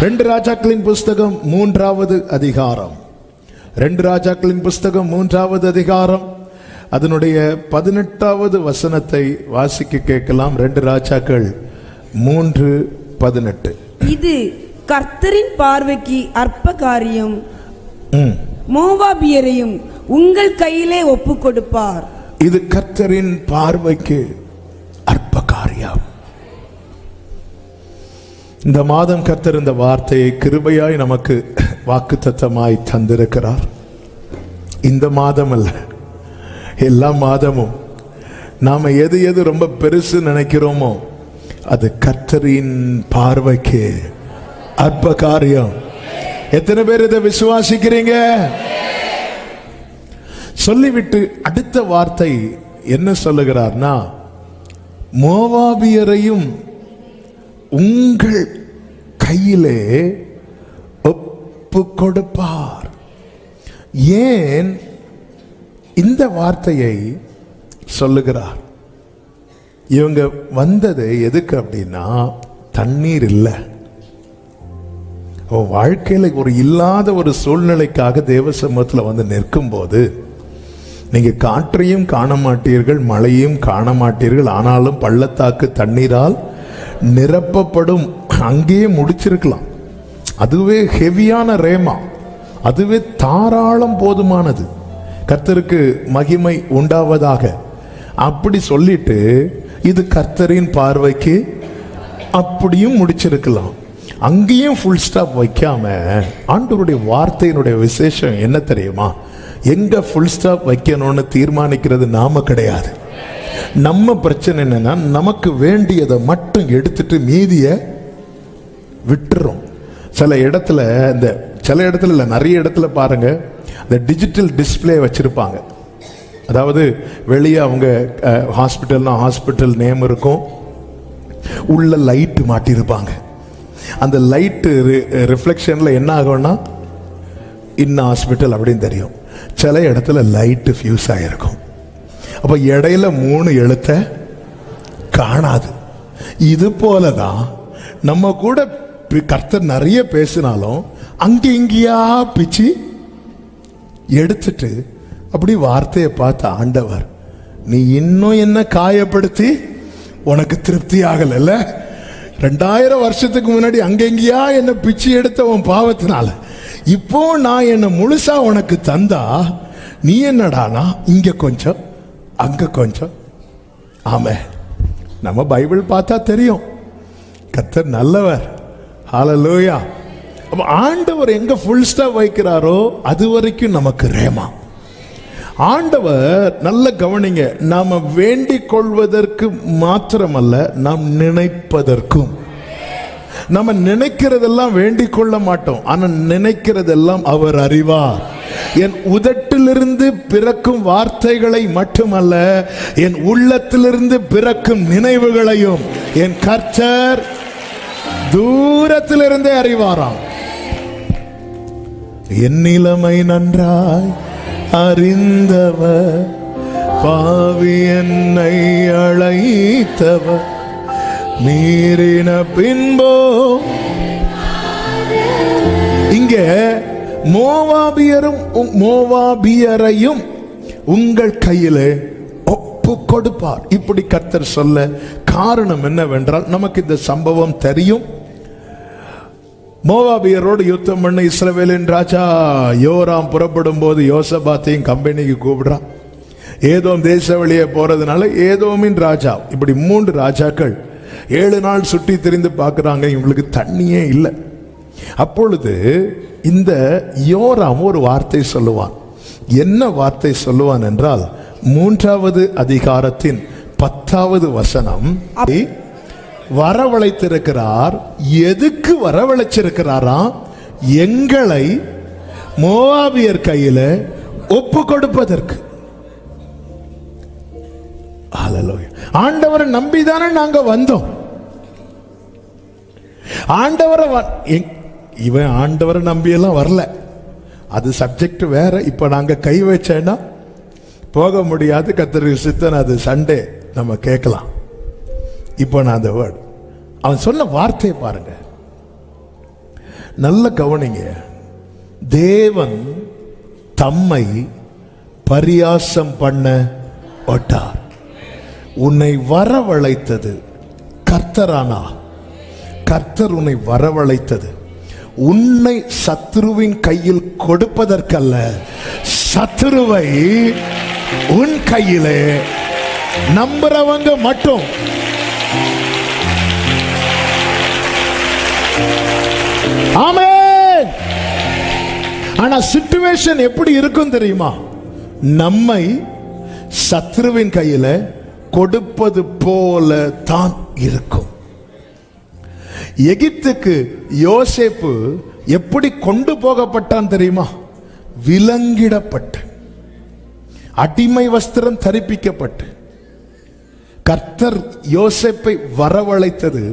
ரெண்டு ராஜாக்களின் புஸ்தகம் 3வது அதிகாரம். 2 ராஜாக்களின் புஸ்தகம் 3வது அதிகாரம் அதனுடைய 18வது வசனத்தை வாசிக்க கேட்கலாம். 2 ராஜாக்கள் 3:18. இது கர்த்தரின் பார்வைக்கு அற்ப காரியம், மோவாபியரையும் உங்கள் கையிலே ஒப்பு கொடுப்பார். இது கர்த்தரின் பார்வைக்கு அற்ப காரியம். இந்த மாதம் கர்த்தர் இந்த வார்த்தையை கிருபையாய் நமக்கு வாக்குத்தத்தமாய் தந்திருக்கிறார். இந்த மாதம் அல்ல, எல்லா மாதமும் நாம எது எது ரொம்ப பெருசு நினைக்கிறோமோ அது கர்த்தரின் பார்வைக்கு அற்ப காரியம். எத்தனை பேர் இதை விசுவாசிக்கிறீங்க? சொல்லிவிட்டு அடுத்த வார்த்தை என்ன சொல்லுகிறார்னா, மோவாபியரையும் உங்கள் கையிலே ஒப்பு கொடுப்பார். ஏன் இந்த வார்த்தையை சொல்லுகிறார்? இவங்க வந்தது எதுக்கு அப்படின்னா, தண்ணீர் இல்லை, வாழ்க்கையில ஒரு இல்லாத ஒரு சூழ்நிலைக்காக தேவ சமூகத்தில் வந்து நிற்கும் போது நீங்க காற்றையும் காண மாட்டீர்கள், மழையும் காண மாட்டீர்கள், ஆனாலும் பள்ளத்தாக்கு தண்ணீரால் நிரப்பப்படும். அங்கேயே முடிச்சிருக்கலாம். அதுவே ஹெவியான ரேமா, அதுவே தாராளம் போதுமானது. கர்த்தருக்கு மகிமை உண்டாவதாக அப்படி சொல்லிட்டு இது கர்த்தரின் பார்வைக்கு அப்படியும் முடிச்சிருக்கலாம். அங்கேயும் ஃபுல் ஸ்டாப் வைக்காம ஆண்டவருடைய வார்த்தையினுடைய விசேஷம் என்ன தெரியுமா? எங்க ஃபுல் ஸ்டாப் வைக்கணும்னு தீர்மானிக்கிறது நாம கிடையாது. நம்ம பிரச்சனை என்னன்னா, நமக்கு வேண்டியதை மட்டும் எடுத்துட்டு மீதிய விட்டுறோம். சில இடத்துல இல்ல, நிறைய இடத்துல பாருங்க, இந்த டிஜிட்டல் டிஸ்பிளே வச்சிருப்பாங்க. அதாவது வெளியே அவங்க ஹாஸ்பிட்டல்னா ஹாஸ்பிட்டல் நேம் இருக்கும், உள்ள லைட்டு மாட்டியிருப்பாங்க. அந்த லைட்டு ரிஃப்ளெக்ஷன்ல என்ன ஆகும்னா இன்ன ஹாஸ்பிட்டல் அப்படின்னு தெரியும். சில இடத்துல லைட்டு ஃபியூஸ் ஆகிருக்கும். அப்போ இடையில 3 எழுத்தை காணாது. இது போலதான் நம்ம கூட கர்த்தர் நிறைய பேசினாலும் அங்க இங்கேயா பிச்சு எடுத்துட்டு அப்படி வார்த்தையை பார்த்த ஆண்டவர், நீ இன்னும் என்ன காயப்படுத்தி உனக்கு திருப்தி ஆகல. 2000 வருஷத்துக்கு முன்னாடி அங்கெங்கயா என்ன பிச்சு எடுத்த உன் பாவத்தினால இப்போ நான் என்ன முழுசா உனக்கு தந்தா நீ என்னடானா இங்க கொஞ்சம் அங்க கொஞ்சம். ஆமே, நம்ம பைபிள் பார்த்தா தெரியும் கர்த்தர் நல்லவர். ஹல்லேலூயா. அப்ப ஆண்டவர் எங்க ஃபுல் ஸ்டாப் வைக்கிறாரோ அது வரைக்கும் நமக்கு ரேமா. ஆண்டவர் நல்ல கவனிங்க, நாம வேண்டிக் கொள்வதற்கு மாத்திரமல்ல, நாம் நினைப்பதற்கும். நம்ம நினைக்கிறதெல்லாம் வேண்டிக் கொள்ள மாட்டோம், ஆனா நினைக்கிறதெல்லாம் அவர் அறிவார். என் உதட்டிலிருந்து பிறக்கும் வார்த்தைகளை மட்டுமல்ல, என் உள்ளத்திலிருந்து பிறக்கும் நினைவுகளையும் என் கர்த்தர் தூரத்திலிருந்தே அறிவாராம். என் நிலைமை நன்றாய் அறிந்தவர், பாவி என்னை அழைத்தவர், மீறின பின்போ. இங்க மோவாபியரையும் உங்கள் கையிலே ஒப்பு கொடுப்பார். இப்படி கர்த்தர் சொல்ல காரணம் என்னவென்றால், நமக்கு இந்த சம்பவம் தெரியும். மோவாபியரோடு யுத்தம் பண்ண இஸ்ரவேலின் ராஜா யோராம் புறப்படும் போது யோசபாத்தையும் கம்பெனிக்கு கூப்பிடுறான். ஏதோம் தேச வழியே போறதுனால ஏதோமின் ராஜா, இப்படி 3 ராஜாக்கள் 7 நாள் சுற்றி திரிந்து பார்க்குறாங்க, இவங்களுக்கு தண்ணியே இல்லை. அப்பொழுது இந்த யோராம் ஒரு வார்த்தை சொல்லுவான். என்ன வார்த்தை சொல்லுவான் என்றால், 3வது அதிகாரத்தின் 10வது வசனம், வரவழைத்திருக்கிறார். எதுக்கு வரவழைச்சிருக்கிறாரா? எங்களை மோவாபியர் கையில ஒப்பு கொடுப்பதற்கு. ஆண்டவரை நம்பிதானே நாங்க வந்தோம். இவன் ஆண்டவரை நம்பியெல்லாம் வரல, அது சப்ஜெக்ட் வேற. இப்ப நாங்க கை வச்சேன்னா போக முடியாது, கர்த்தருக்கு சித்தம், அது சண்டே நம்ம கேட்கலாம். இப்போ நான் அந்த வேர்ட் அவன் சொன்ன வார்த்தையை பாருங்க. நல்ல கவனிங்க. தேவன் தம்மை பரியாசம் பண்ண மாட்டார். உன்னை வரவழைத்தது கர்த்தரானா? கர்த்தர் உன்னை வரவழைத்தது உன்னை சத்துருவின் கையில் கொடுப்பதற்கல்ல, சத்துருவை உன் கையிலே நம்புறவங்க மட்டும். ஆமென். ஆனா சிச்சுவேஷன் எப்படி இருக்கும் தெரியுமா? நம்மை சத்துருவின் கையில கொடுப்பது போல தான் இருக்கும். எகிப்துக்கு யோசேப்பு எப்படி கொண்டு போகப்பட்டான் தெரியுமா? விலங்கிடப்பட்டு, அடிமை வஸ்திரம் தரிப்பிக்கப்பட்டு. கர்த்தர் யோசேப்பை வரவழைத்தது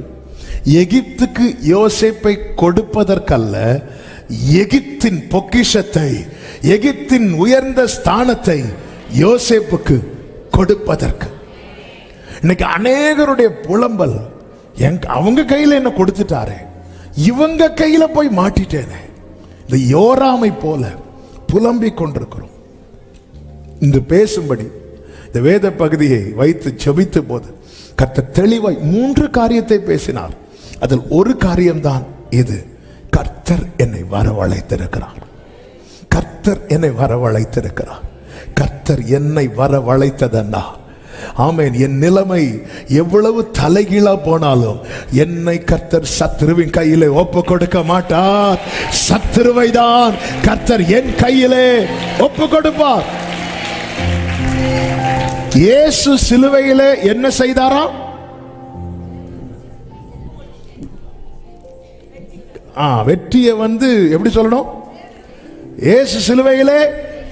எகிப்துக்கு யோசேப்பை கொடுப்பதற்கல்ல, எகிப்தின் பொக்கிஷத்தை, எகிப்தின் உயர்ந்த ஸ்தானத்தை யோசேப்புக்கு கொடுப்பதற்கு. இன்னைக்கு அநேகருடைய புலம்பல், அவங்க கையில என்ன கொடுத்துட்டாரு, இவங்க கையில போய் மாட்டிட்டேனே. இந்த யோராமை போல புலம்பிக் கொண்டிருக்கிறோம். இன்று பேசும்படி இந்த வேத பகுதியை வைத்து ஜெபித்த போது கர்த்தர் தெளிவாய் 3 காரியத்தை பேசினார். அதில் ஒரு காரியம்தான் இது. கர்த்தர் என்னை வரவழைத்திருக்கிறார். கர்த்தர் என்னை வரவழைத்திருக்கிறார். கர்த்தர் என்னை வரவழைத்ததன்னா, ஆமென், என் நிலைமை எவ்வளவு தலைகீழா போனாலும் என்னை கர்த்தர் சத்துருவின் கையிலே ஒப்பு கொடுக்க மாட்டார். சத்துருவை தான் கர்த்தர் என் கையிலே ஒப்பு கொடுப்பார். இயேசு சிலுவையிலே என்ன செய்தாரா? வெற்றியை எப்படி சொல்லணும்? இயேசு சிலுவையிலே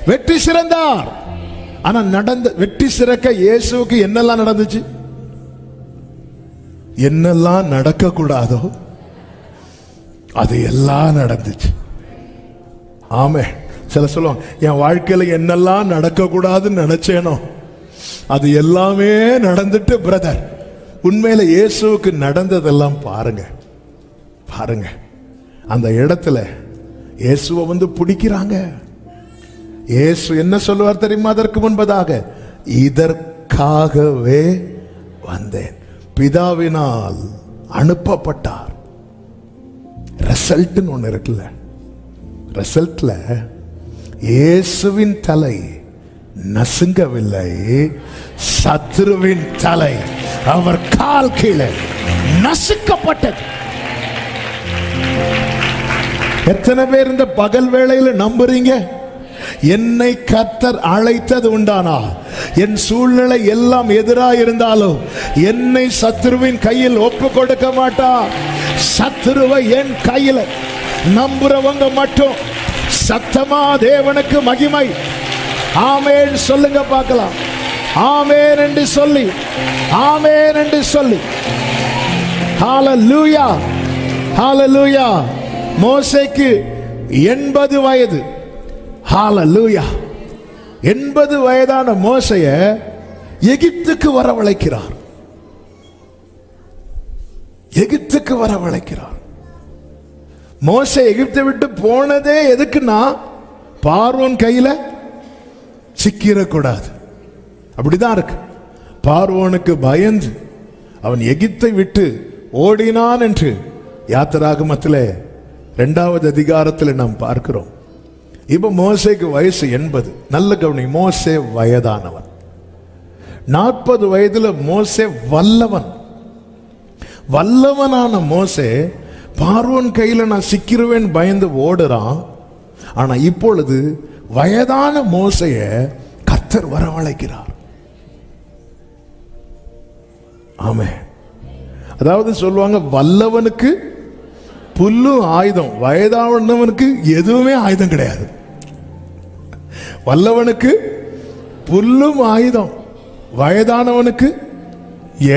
வெற்றி சிறந்தார். ஆனா வெற்றி சிறக்க இயேசுவுக்கு என்னெல்லாம் நடந்துச்சு? என்னெல்லாம் நடக்க கூடாதோ அது எல்லாம் நடந்துச்சு. ஆமே. சில சொல்லுவாங்க, என் வாழ்க்கையில என்னெல்லாம் நடக்க கூடாதுன்னு நினைச்சேனோ அது எல்லாமே நடந்துட்டு. பிரதர், உண்மையில இயேசுவுக்கு நடந்ததெல்லாம் பாருங்க. பாருங்க, அந்த இடத்துல இயேசுவை பிடிக்கிறாங்க. இயேசு என்ன சொல்லுவார் தெரியுமா? அதற்கு முன்பதாக, இதற்காகவே வந்தேன், பிதாவினால் அனுப்பப்பட்டார். ரிசல்ட்னு ஒண்ணு இருக்குல்ல, ரிசல்ட்ல இயேசுவின் தலை நசுங்கவில்லை, சத்துருவின் தலை அவர் கால் கீழே நசுக்கப்பட்டது. எத்தனை பேர் இந்த பகல் வேளையில நம்புறீங்க? என்னை கர்த்தர் அழைத்தது உண்டானால், என் சூழ்நிலை எல்லாம் எதிராக இருந்தாலும் என்னை சத்துருவின் கையில் ஒப்பு கொடுக்க மாட்டார். சத்துருவை என் கையில் நம்புறவங்க மட்டும். சத்தமா தேவனுக்கு மகிமை. ஆமென் சொல்லுங்க பார்க்கலாம். ஆமென் என்று சொல்லி, ஆமென் என்று சொல்லி. ஹalleluya, ஹalleluya. மோசேக்கு 80 வயது. ஹalleluya. 80 வயதான மோசேயை எகிப்துக்கு வரவழைக்கிறார். எகிப்துக்கு வரவழைக்கிறார். மோசே எகிப்தை விட்டு போனதே எதுக்குன்னா, பார்வோன் கையில சிக்கிடக்கூடாது. அப்படிதான் இருக்கு. பார்வோனுக்கு பயந்து அவன் எகிப்தை விட்டு ஓடினான் என்று யாத்திராகமத்திலே 2வது அதிகாரத்தில் நாம் பார்க்கிறோம். இப்ப மோசேக்கு வயசு 80. நல்ல கவனி, மோசே வயதானவன். 40 வயதுல மோசே வல்லவன். வல்லவனான மோசே பார்வோன் கையில நான் சிக்கிருவேன் பயந்து ஓடுறான். ஆனா இப்பொழுது வயதான மோசைய கர்த்தர் வரவழைக்கிறார். ஆமே. அதாவது சொல்லுவாங்க, வல்லவனுக்கு புல்லும் ஆயுதம், வயதானவனுக்கு எதுவுமே ஆயுதம் கிடையாது. வல்லவனுக்கு புல்லும் ஆயுதம், வயதானவனுக்கு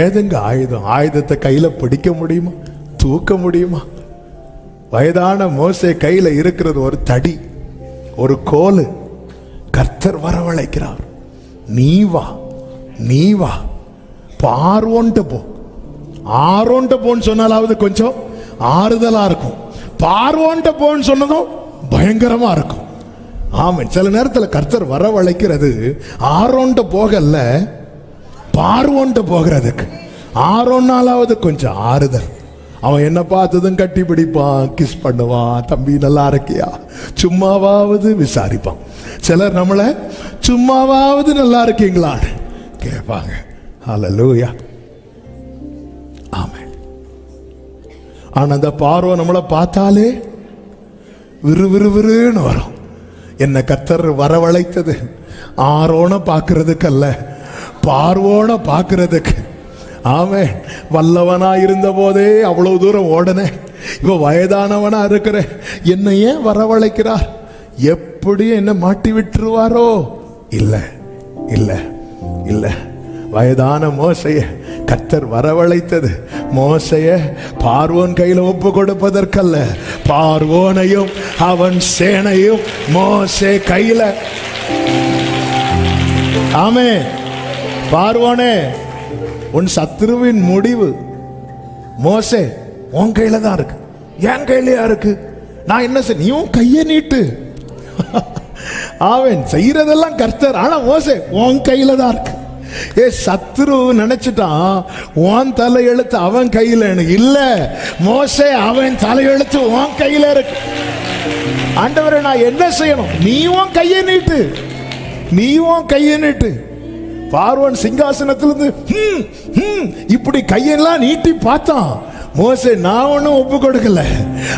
ஏதுங்க ஆயுதம்? ஆயுதத்தை கையில பிடிக்க முடியுமா? தூக்க முடியுமா? வயதான மோசே கையில இருக்கிறது ஒரு தடி, ஒரு கோலு. கர்த்தர் வரவழைக்கிறார். நீ வா, நீ வா, பார்வோன்ட்டு போ. ஆரோன்ட்டு போன்னு சொன்னாலாவது கொஞ்சம் ஆறுதலா இருக்கும். பார்வோன்ட்ட போன்னு சொன்னதும் பயங்கரமா இருக்கும். ஆமென். சில நேரத்தில் கர்த்தர் வரவழைக்கிறது ஆரோன்ட்ட போகல, பார்வோன்ட்ட போகிறதுக்கு. ஆரோன்னாலாவது கொஞ்சம் ஆறுதல். அவன் என்ன பார்த்ததும் கட்டி பிடிப்பான், கிஸ் பண்ணுவான், தம்பி நல்லா இருக்கியா, சும்மாவாவது விசாரிப்பான். சிலர் நம்மளை சும்மாவாவது நல்லா இருக்கீங்களான்னு கேட்பாங்க. ஹல்லேலூயா. ஆமென். ஆனா அந்த பார்வை நம்மளை பார்த்தாலே விறுவிறுவிறுன்னு வரும். என்ன கர்த்தர் வரவழைத்தது ஆரோன பார்க்கறதுக்கு அல்ல, பார்வோன பார்க்கறதுக்கு. ஆமென். வல்லவனா இருந்த போதே அவ்வளவு தூரம் ஓடனேன், இப்ப வயதானவனா இருக்கிறேன், என்னை ஏன் வரவழைக்கிறார்? எப்படி என்ன மாட்டி விட்டுருவாரோ? இல்ல இல்ல இல்ல. வயதான மோசைய கர்த்தர் வரவழைத்தது மோசைய பார்வோன் கையில ஒப்பு கொடுப்பதற்கல்ல, பார்வோனையும் அவன் சேனையும் மோசே கையில. ஆமென். பார்வோனே, உன் சத்துருவின் முடிவு மோசே உன் கையில தான் இருக்கு, என் கையிலயா இருக்கு. நான் என்ன செய்ய, நீயும் கையை நீட்டு. அவன் செய்யறதெல்லாம் கர்த்தர், ஆனா மோசே உன் கையில தான் இருக்கு. ஏ சத்துரு நினைச்சிட்டான் உன் தலையெழுத்து அவன் கையில இல்ல, மோசே அவன் தலையெழுத்து உன் கையில இருக்கு. ஆண்டவரே நான் என்ன செய்யணும்? நீ உன் கையை நீட்டு, நீ உன் கையை நீட்டு. பார்வோன் சிங்காசனத்திலிருந்து இப்படி கையெல்லாம் நீட்டி பார்த்தான். மோசே நான் ஒன்னும் ஒப்பு கொடுக்கல,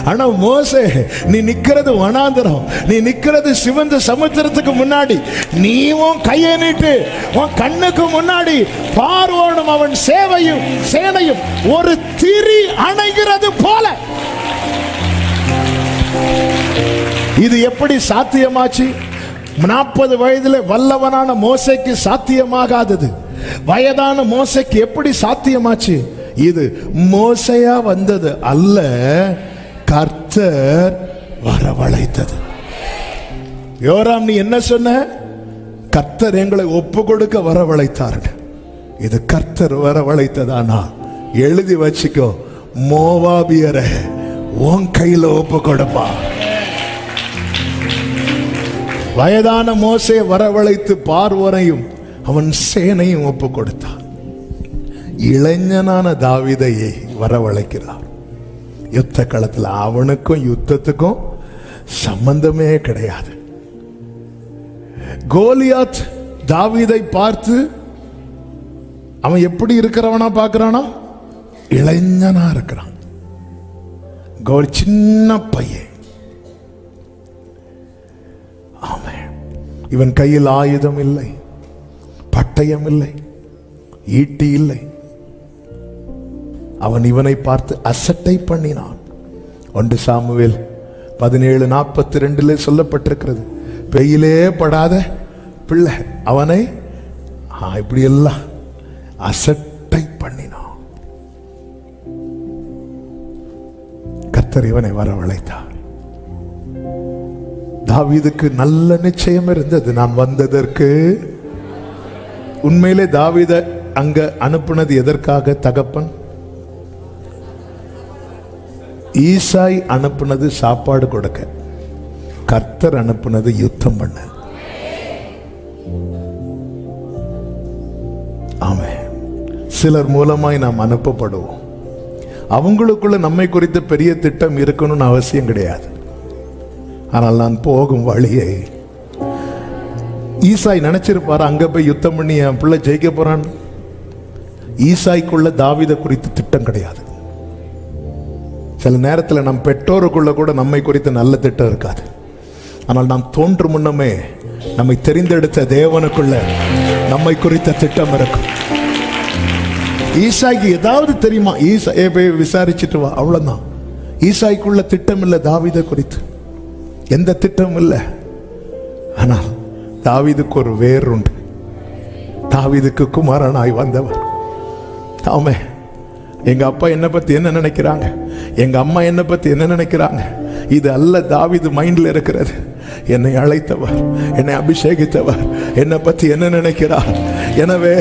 ஆனா மோசே நீ நிக்கிறது வனாந்தரம், நீ நிக்கிறது சிவந்த சமுத்திரத்துக்கு முன்னாடி, நீ உன் கையை நீட்டு. உன் கண்ணுக்கு முன்னாடி பார்வோனும் அவன் சேனையும் ஒரு திரி அணைகிறது போல. இது எப்படி சாத்தியமாச்சு? 40 வயதில் வல்லவனான மோசைக்கு சாத்தியமாகாதது வயதான மோசைக்கு எப்படி சாத்தியமாச்சு? இது மோசையா வந்தது அல்ல, கர்த்தர் வரவழைத்தது. யோராம் நீ என்ன சொன்ன? கர்த்தர் எங்களை ஒப்பு கொடுக்க வரவழைத்தார்கள். இது கர்த்தர் வரவழைத்ததானா? எழுதி வச்சுக்கோ, மோவாபியரை உன் கையில ஒப்பு கொடுப்பா. வயதான மோசே வரவழைத்து பார்வோனையும் அவன் சேனையும் ஒப்பு கொடுத்தார். இளைஞனான தாவீதை வரவழைக்கிறார். யுத்த களத்தில் அவனுக்கும் யுத்தத்துக்கும் சம்பந்தமே கிடையாது. கோலியாத் தாவீதை பார்த்து அவன் எப்படி இருக்கிறவனா பார்க்கிறானா? இளைஞனா இருக்கிறான். சின்ன பையன். இவன் கையில் ஆயுதம் இல்லை, பட்டயம் இல்லை, ஈட்டி இல்லை. அவன் இவனை பார்த்து அசட்டை பண்ணினான். 1 சாமுவேல் 17:42 சொல்லப்பட்டிருக்கிறது. பெயிலே படாத பிள்ளை அவனை இப்படி எல்லாம் அசட்டை பண்ணினான். கர்த்தர் இவனை வரவழைத்தார். தாவீதுக்கு நல்ல நிச்சயம் இருந்தது, நான் வந்ததற்கு. உண்மையிலே தாவீதை அங்க அனுப்புனது எதற்காக? தகப்பன் ஈசாய் அனுப்புனது சாப்பாடு கொடுக்க, கர்த்தர் அனுப்புனது யுத்தம் பண்ண. ஆமென். சிலர் மூலமாய் நாம் அனுப்பப்படுவோம். அவங்களுக்குள்ள நம்மை குறித்த பெரிய திட்டம் இருக்கணும்னு அவசியம் கிடையாது. ஆனால் நான் போகும் வழியை ஈசாய் நினைச்சிருப்பாரு, அங்க போய் யுத்தம் பண்ணி என் பிள்ளை ஜெயிக்க போறான். ஈசாய்க்குள்ள தாவீதை குறித்து திட்டம் கிடையாது. சில நேரத்தில் நம் பெற்றோருக்குள்ள கூட நம்மை குறித்த நல்ல திட்டம் இருக்காது. ஆனால் நாம் தோன்றும் முன்னமே நம்மை தெரிந்தெடுத்த தேவனுக்குள்ள நம்மை குறித்த திட்டம் இருக்கும். ஈசாய்க்கு ஏதாவது தெரியுமா? ஈசாயை போய் விசாரிச்சுட்டு வா, அவ்வளவுதான். ஈசாய்க்குள்ள திட்டம் இல்லை தாவீதை குறித்து, எந்த திட்டமும் இல்லை. ஆனால் தாவீதுக்கு ஒரு வேர் உண்டு. தாவீதுக்கு குமாரனாய் வந்தவர். ஆமே. எங்க அப்பா என்னை பத்தி என்ன நினைக்கிறாங்க, எங்க அம்மா என்னை பத்தி என்ன நினைக்கிறாங்க, இது அல்ல தாவீது மைண்ட்ல இருக்கிறது. என்னை அழைத்தவர், என்னை அபிஷேகித்தவர் என்னை பத்தி என்ன நினைக்கிறார். எனவே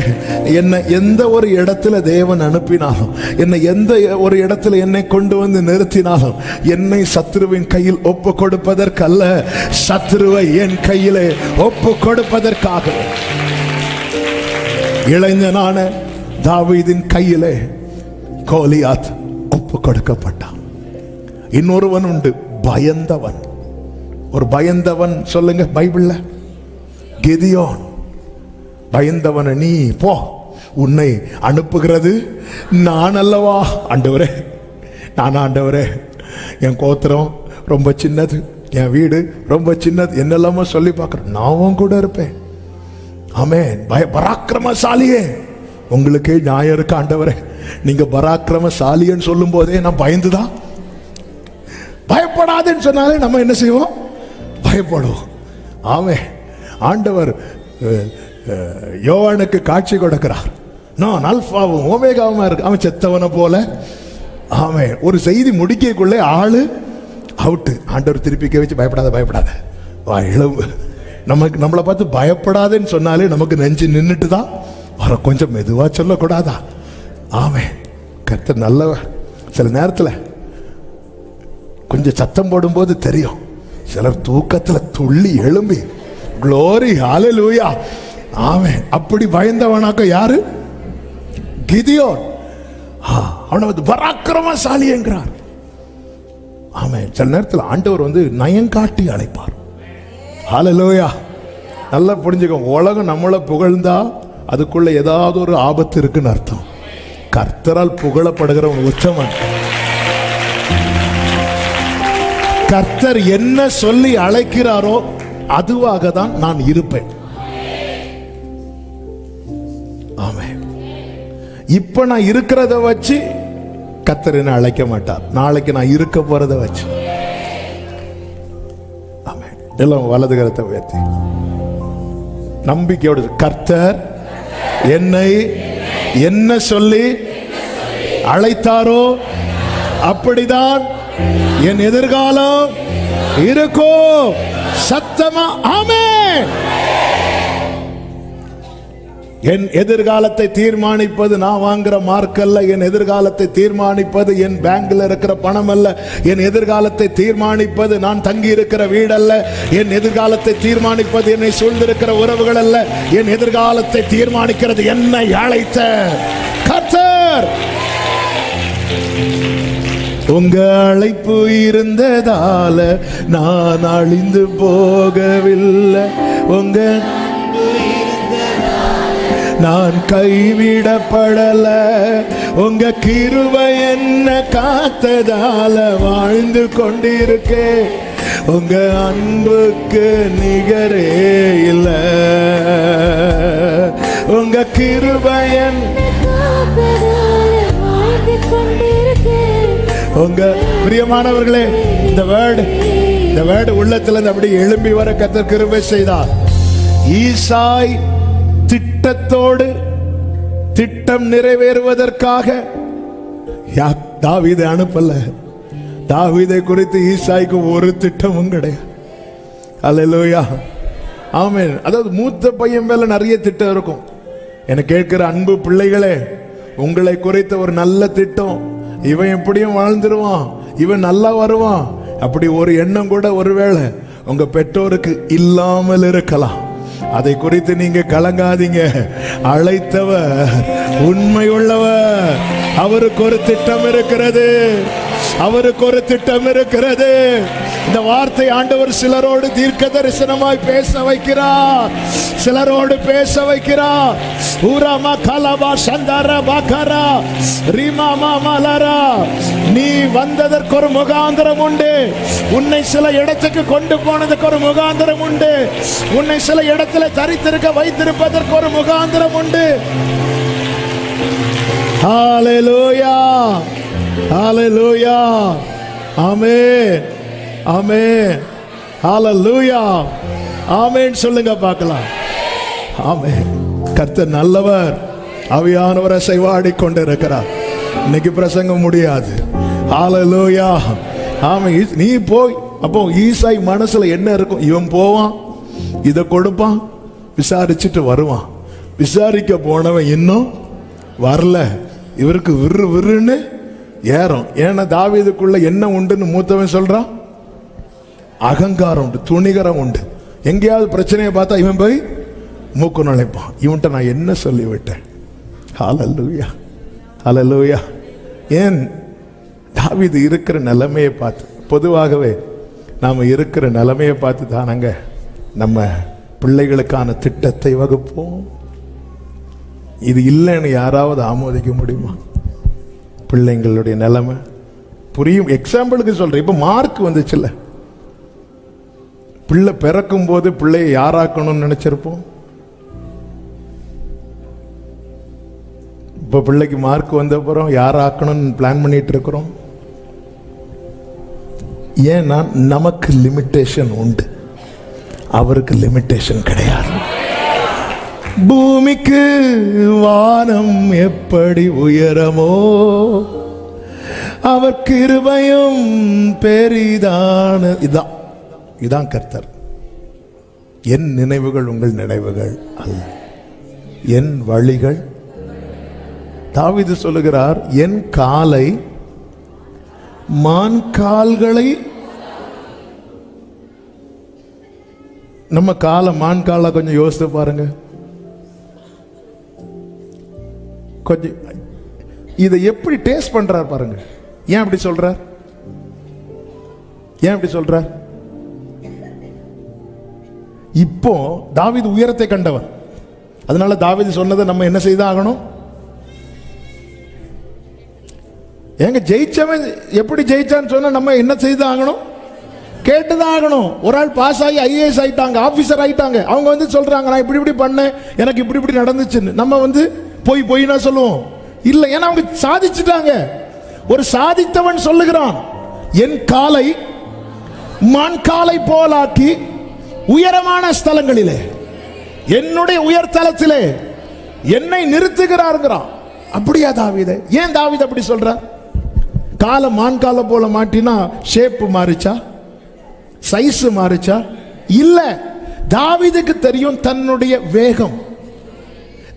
என்னை எந்த ஒரு இடத்துல தேவன் அனுப்பினாலும், என்னை எந்த ஒரு இடத்துல என்னை கொண்டு வந்து நிறுத்தினாலும், என்னை சத்துருவின் கையில் ஒப்பு கொடுப்பதற்கல்ல, சத்துருவை என் கையிலே ஒப்பு கொடுப்பதற்காக. இளைஞனான தாவீதின் கையிலே கோலியாத் ஒப்பு கொடுக்கப்பட்டான். இன்னொருவன் உண்டு, பயந்தவன். ஒரு பயந்தவன் சொல்லுங்க பைபிள்ல, கிதியோன். பயந்தவன நீ போ, உன்னை அனுப்புகிறது நான் அல்லவா. ஆண்டவரே, நான் ஆண்டவரே, என் கோத்திரம் ரொம்ப சின்னது, என் வீடு ரொம்ப சின்னது, என்னெல்லாமோ சொல்லி பார்க்கிறேன், நான் கூட இருப்பேன். ஆமென். பராக்கிரமசாலியே, உங்களுக்கே நியாயம் இருக்கு ஆண்டவரே. நீங்க பராக்கிரமசாலின்னு சொல்லும் போதே நான் பயந்துதான். பயப்படாதுன்னு சொன்னாலே நம்ம என்ன செய்வோம்? பயப்படுவோம். ஆமென். ஆண்டவர் யோவானுக்கு காட்சி கொடுக்கிறார். நான் அல்பாவும் ஓமேகாவும் இருக்கு. அவன் செத்தவனை போல. ஆமென். ஒரு செய்தி முடிக்கக்குள்ளே ஆளு அவுட்டு. ஆண்டவர் திருப்பி வச்சு பயப்படாத பயப்படாத எழும்பு. நமக்கு நம்மளை பார்த்து பயப்படாதுன்னு சொன்னாலே நமக்கு நெஞ்சு நின்றுட்டு தான் வர. கொஞ்சம் மெதுவா சொல்லக்கூடாதா? ஆமென். கர்த்தர் நல்லவர். சில நேரத்தில் கொஞ்சம் சத்தம் போடும்போது தெரியும், சிலர் தூக்கத்துல துள்ளி எழும்பி க்ளோரி ஹல்லேலூயா. ஆமென். அப்படி பயந்தவனாக்க யாரு? கிதியோன். அவனை வந்து பராக்கிரமசாலி என்கிறார். ஆமென். சில நேரத்தில் ஆண்டவர் வந்து நயங்காட்டி அழைப்பார். ஹல்லேலூயா. நல்லா புரிஞ்சுக்கோ, உலகம் நம்மளை புகழ்ந்தா அதுக்குள்ள ஏதாவது ஒரு ஆபத்து இருக்குன்னு அர்த்தம். கர்த்தரால் புகழப்படுகிற ஒரு உத்தமன். கர்த்தர் என்ன சொல்லி அழைக்கிறாரோ அதுவாக தான் நான் இருப்பேன். ஆமென். இப்ப நான் இருக்கிறத வச்சு கர்த்தர் என்ன அழைக்க மாட்டார். நாளைக்கு நான் இருக்க போறதை வச்சு. ஆமென். எல்லாம் வலது கரத்தை உயர்த்தி நம்பிக்கையோடு, கர்த்தர் என்னை என்ன சொல்லி அழைத்தாரோ அப்படிதான் என் எதிர்காலம் இருக்கும். சத்தமா ஆமென். என் எதிர்காலத்தை தீர்மானிப்பது நான் வாங்குற மார்க் அல்ல. என் எதிர்காலத்தை தீர்மானிப்பது என் பேங்க்ல இருக்கிற பணம் அல்ல. என் எதிர்காலத்தை தீர்மானிப்பது நான் தங்கி இருக்கிற வீடு அல்ல. என் எதிர்காலத்தை தீர்மானிப்பது என்னை சூழ்ந்திருக்கிற உறவுகள் அல்ல. என் எதிர்காலத்தை தீர்மானிக்கிறது என்னை அழைத்த கர்த்தர். உங்க அழைப்பு இருந்ததால நான் அழிந்து போகவில்லை. உங்க நான் கைவிடப்படல. உங்க கிருபை என்ன காத்ததால வாழ்ந்து கொண்டிருக்கேன். உங்க அன்புக்கு நிகரே இல்ல. உங்க கிருபை உங்க பிரியமானவர்களே, இந்த வேர்டு உள்ளத்துல இருந்து அப்படி எழும்பி வர கர்த்தர் கிருபை செய்தார். ஈசாய் திட்டத்தோடு திட்டம் நிறைவேறுவதற்காக தாவீதை அனுப்பல. தாவீதை குறித்து ஈசாய்க்கு ஒரு திட்டமும் கிடையாது. அல்லேலூயா. ஆமென். அதாவது மூத்த பையன் மேல நிறைய திட்டம் இருக்கும். என கேட்கிற அன்பு பிள்ளைகளே, உங்களை குறித்த ஒரு நல்ல திட்டம், இவன் எப்படியும் வாழ்ந்துருவான், இவன் நல்லா வருவான், அப்படி ஒரு எண்ணம் கூட ஒருவேளை உங்க பெற்றோருக்கு இல்லாமல் இருக்கலாம். அதை குறித்து நீங்க கலங்காதீங்க. அழைத்தவர் உண்மை உள்ளவர். அவருக்கு ஒரு திட்டம் இருக்கிறது. அவருக்கு ஒரு திட்டம் இருக்கிறது. இந்த வார்த்தை ஆண்டவர் சிலரோடு தீர்க்க தரிசனமாய் பேச வைக்கிறார். சிலரோடு பேச வைக்கிறார். ஊராமா கலபா சந்தாரா பாக்கரா ரீமாமா மலரா. நீ வந்ததற்கு ஒரு முகாந்திரம் உண்டு. உன்னை சில இடத்துக்கு கொண்டு போனதற்கு ஒரு முகாந்திரம் உண்டு. உன்னை சில இடத்துல தரித்திருக்க வைத்திருப்பதற்கு ஒரு முகாந்திரம் உண்டு. ஹல்லேலூயா. ஹல்லேலூயா. ஆமென். ஆமென். ஹல்லேலூயா. ஆமென் சொல்லுங்க பார்க்கலாம். ஆமென். கர்த்தர் நல்லவர். ஆவியானவர் அசைவாடி கொண்டிருக்கிறார். இன்னைக்கு பிரசங்கம் முடியாது. ஹல்லேலூயா. ஆமென். நீ போய் அப்போ ஈசாய் மனசுல என்ன இருக்கும்? இவன் போவான், இதை கொடுப்பான், விசாரிச்சுட்டு வருவான். விசாரிக்க போனவன் இன்னும் வரல. இவருக்கு விறு விறுன்னு ஏறும். ஏன்னா தாவீதுக்குள்ள என்ன உண்டுன்னு மூத்தவன் சொல்றான், அகங்காரம் உண்டு, துணிகரம் உண்டு. எங்கேயாவது பிரச்சனையை பார்த்தா இவன் போய் மூக்கு நுழைப்பான். இவன்ட்ட நான் என்ன சொல்லிவிட்டேன்? ஹல்லேலூயா, ஹல்லேலூயா. ஏன்? தாவீது இருக்கிற நிலைமையை பார்த்து, பொதுவாகவே நாம் இருக்கிற நிலைமையை பார்த்து தானங்க நம்ம பிள்ளைகளுக்கான திட்டத்தை வகுப்போம். இது இல்லைன்னு யாராவது ஆமோதிக்க முடியுமா? பிள்ளைங்களுடைய நிலைமை புரியும். எக்ஸாம்பிளுக்கு சொல்றேன். இப்போ மார்க் வந்துச்சுல்ல, பிள்ளை பிறக்கும் போது பிள்ளையை யாராக்கணும்னு நினைச்சிருப்போம். இப்போ பிள்ளைக்கு மார்க் வந்த அப்புறம் யாராக்கணும்னு பிளான் பண்ணிட்டு இருக்கிறோம். ஏன்னா நமக்கு லிமிட்டேஷன் உண்டு, அவருக்கு லிமிட்டேஷன் கிடையாது. பூமிக்கு வானம் எப்படி உயரமோ அவர் கிருபையும் பெரிதான. இதான் கர்த்தர். என் நினைவுகள் உங்கள் நினைவுகள் அல்ல, என் வழிகள். தாவீது சொல்லுகிறார், என் காலை மான் கால்களை. நம்ம காலை மான் காலை கொஞ்சம் யோசித்து பாருங்க. கொஞ்சம் இதை எப்படி டேஸ்ட் பண்றார் பாருங்க. ஏன் அப்படி சொல்றார்? ஏன் அப்படி சொல்றார்? இப்போ தாவீது உயரத்தை கண்டவன். அதனால தாவீது சொன்னதை நம்ம என்ன செய்தாகணும்? ஏங்க ஜெயிச்சவன் எப்படி ஜெயிச்சான்னு சொன்னா நம்ம என்ன செய்தாகணும்? கேட்டுதான் ஆகணும். ஒரு ஆள் பாஸ் ஆகி ஐஏஎஸ் ஆயிட்டாங்க, ஆபீசர் ஆயிட்டாங்க, அவங்க வந்து சொல்றாங்க நான் இப்படி இப்படி பண்ணேன், எனக்கு இப்படி இப்படி நடந்துச்சுன்னு. நம்ம வந்து போய் நான் சொல்லுவோம் இல்ல, ஏன்னா அவங்க சாதிச்சுட்டாங்க. ஒரு சாதித்தவன் சொல்லுகிறான், என் காலை மான் காலை போலாக்கி உயரமான ஸ்தலங்களிலே, என்னுடைய உயர்தலத்திலே என்னை நிறுத்துகிறாருங்கிறான். அப்படியா தாவீது? ஏன் தாவீது அப்படி சொல்றார்? காலை மான் காலை போல மாட்டினா ஷேப் மாறிச்சா, சைஸ் மாறிச்சா? இல்ல. தாவீதுக்கு தெரியும் தன்னுடைய வேகம்,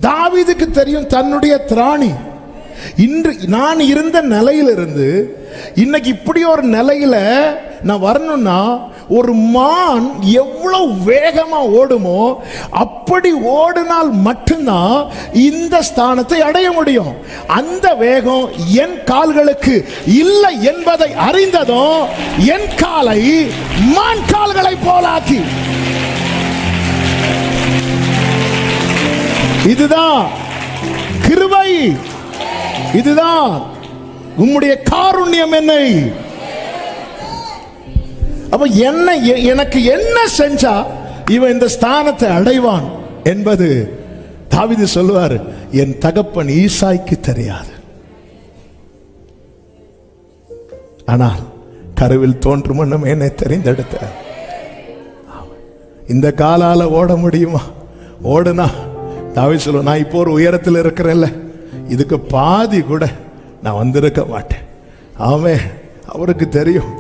தாவீதுக்கு தெரியும் தன்னுடைய திராணி. இன்று நான் இருந்த நிலையிலிருந்து இன்னைக்கு இப்படி ஒரு நிலையில நான் வரணும்னா, ஒரு மான் எவ்வளவு வேகமா ஓடுமோ அப்படி ஓடினால் மட்டும்தான் இந்த ஸ்தானத்தை அடைய முடியும். அந்த வேகம் என் கால்களுக்கு இல்லை என்பதை அறிந்ததும் என் காலை மான் கால்களை போலாக்கி. இதுதான் கிருபை, இதுதான் உம்முடைய காருண்யம். என்னை அப்ப எனக்கு என்ன செஞ்சா இவன் இந்த ஸ்தானத்தை அடைவான் என்பது தாவீது சொல்லுவார், என் தகப்பன் ஈசாய்க்கு தெரியாது. ஆனால் கருவில் தோன்றும் முன்னம் என்னை தெரிந்தெடுத்த. இந்த காலால ஓட முடியுமா? ஓடுனா தாவீது சொல்லுவான், நான் இப்போ ஒரு உயரத்தில் இருக்கிறேன்ல, இதுக்கு பாதி கூட நான் வந்திருக்க மாட்டேன். அவன் அவருக்கு தெரியும்,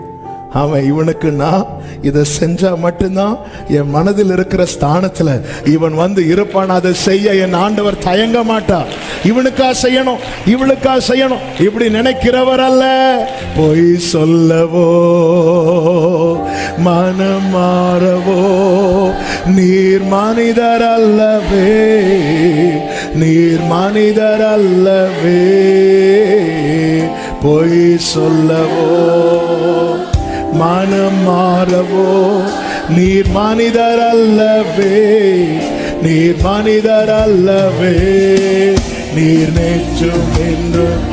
அவன் இவனுக்கு நான் இதை செஞ்சா மட்டும்தான் என் மனதில் இருக்கிற ஸ்தானத்துல இவன் வந்து இருப்பான். அதை செய்ய என் ஆண்டவர் தயங்க மாட்டா. இவனுக்கா செய்யணும், இவளுக்கா செய்யணும் இப்படி நினைக்கிறவர் அல்ல. பொய் சொல்லவோ மனம் மாறவோ நீர் மனிதர் அல்லவே, நீர் மனிதர் அல்லவே. பொய் சொல்லவோ மனம் மாறவோ நீர் மனிதர் அல்லவே, நீர் மனிதர் அல்லவே. நீர் நேற்றும் என்றும்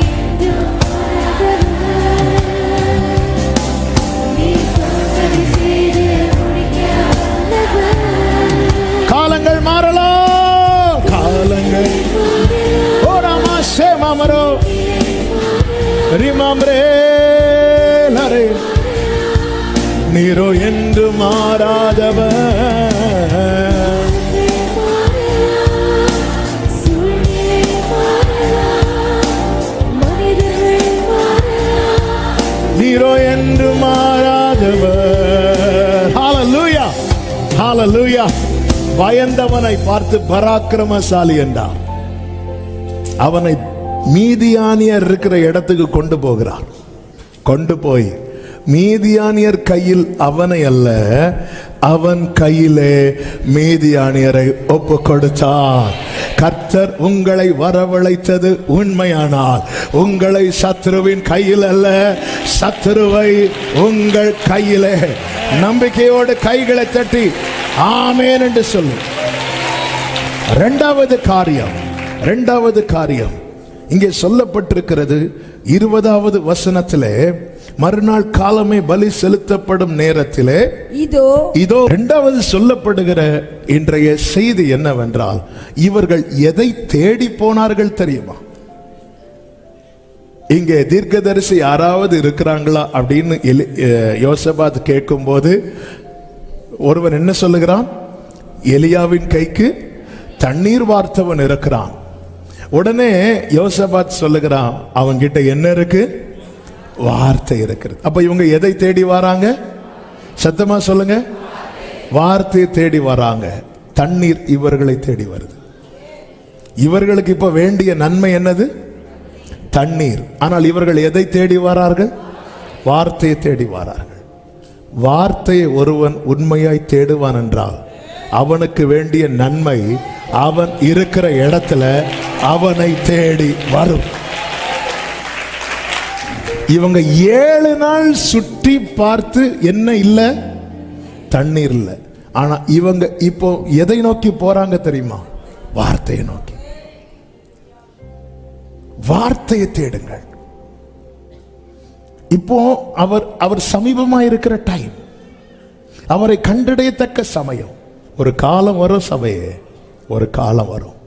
காலங்கள் மாறலாம், காலங்கள் ஓராமா சேமாமரோ ரிமாம்ரே லரே. நீரோ என்று மாறாதவர், நீரோ என்று மாறாதவர். ஹalleluya. பயந்தவனை பார்த்து பராக்கிரமசாலி என்றார். அவனை மீதியானியர் இருக்கிற இடத்துக்கு கொண்டு போகிறார். கொண்டு போய் மீதியானியர் கையில் அவனை அல்ல, அவன் கையிலே மீதியானியரை ஒப்பு கொடுத்தார். கர்த்தர் உங்களை வரவழைத்தது உண்மையானால் உங்களை சத்துருவின் கையில் அல்ல, சத்துருவை உங்கள் கையிலே. நம்பிக்கையோடு கைகளை தட்டி ஆமென் என்று சொல்லு. இரண்டாவது காரியம் இங்கே சொல்லப்பட்டிருக்கிறது 20வது வசனத்திலே, மறுநாள் காலமே பலி செலுத்தப்படும் நேரத்திலே இதோ இரண்டாவது சொல்லப்படுகிற இன்றைய செய்தி என்னவென்றால், இவர்கள் எதை தேடி போனார்கள் தெரியுமா? இங்கே தீர்க்கதரிசி யாராவது இருக்கிறாங்களா அப்படின்னு யோசபாத் கேட்கும்போது ஒருவன் என்ன சொல்லுகிறான்? எலியாவின் கைக்கு தண்ணீர் வார்த்தவன் இருக்கிறான். உடனே யோசபாத் சொல்லுகிறான், அவன்கிட்ட என்ன இருக்கு? வார்த்தை இருக்கிறது. அப்ப இவங்க எதை தேடி வராங்க? சத்தமா சொல்லுங்க. வார்த்தையை தேடி வராங்க. தண்ணீர் இவர்களை தேடி வருது. இவர்களுக்கு இப்ப வேண்டிய நன்மை என்னது? தண்ணீர். ஆனால் இவர்கள் எதை தேடி வரார்கள்? வார்த்தையை தேடி வரார்கள். வார்த்தையை ஒருவன் உண்மையாய் தேடுவான் என்றால் அவனுக்கு வேண்டிய நன்மை அவன் இருக்கிற இடத்துல அவனை தேடி வரும். இவங்க 7 நாள் சுற்றி பார்த்து என்ன இல்ல? தண்ணீர் இல்ல. ஆனா இவங்க இப்போ எதை நோக்கி போறாங்க தெரியுமா? வார்த்தையை நோக்கி. வார்த்தையை தேடுங்கள். இப்போ அவர் சமீபமா இருக்கிற டைம், அவரை கண்டடையத்தக்க சமயம். ஒரு காலம் வரும் சபையே, ஒரு காலம் வரும்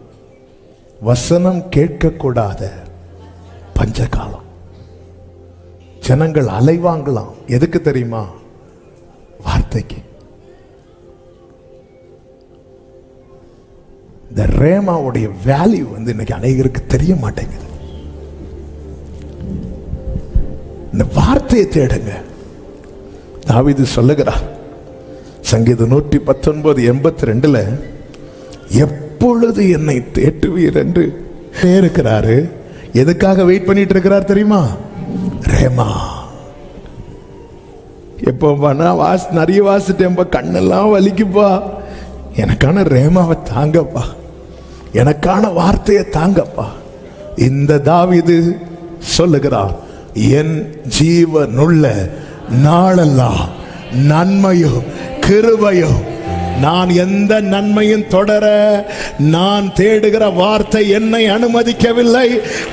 வசனம் கேட்கக்கூடாத பஞ்ச காலம். ஜனங்கள் அலைவாங்கலாம். எதுக்கு தெரியுமா? வார்த்தைக்கு. இந்த ரேமாவுடைய வேல்யூ இன்னைக்கு அநேகருக்கு தெரிய மாட்டேங்குது. இந்த வார்த்தையை தேடுங்க. தாவீது சொல்லுகிறார் சங்கீதம் 119:82 எப்பொழுது என்னை தேட்டுவீர் என்று இருக்கிறாரு. எதுக்காக வெயிட் பண்ணிட்டு இருக்கிறார் தெரியுமா? ரேமா. எப்போ நிறைய வாசிட்டேன்பா, கண்ணெல்லாம் வலிக்குப்பா, எனக்கான ரேமாவை தாங்கப்பா, எனக்கான வார்த்தையை தாங்கப்பா. இந்த தாவீது சொல்லுகிறார், என் ஜீவனுள்ள நாளெல்லாம் நன்மையும் கிருபையும், நான் எந்த நன்மையும் தொடர நான் தேடுகிற வார்த்தை என்னை அனுமதிக்கவில்லை.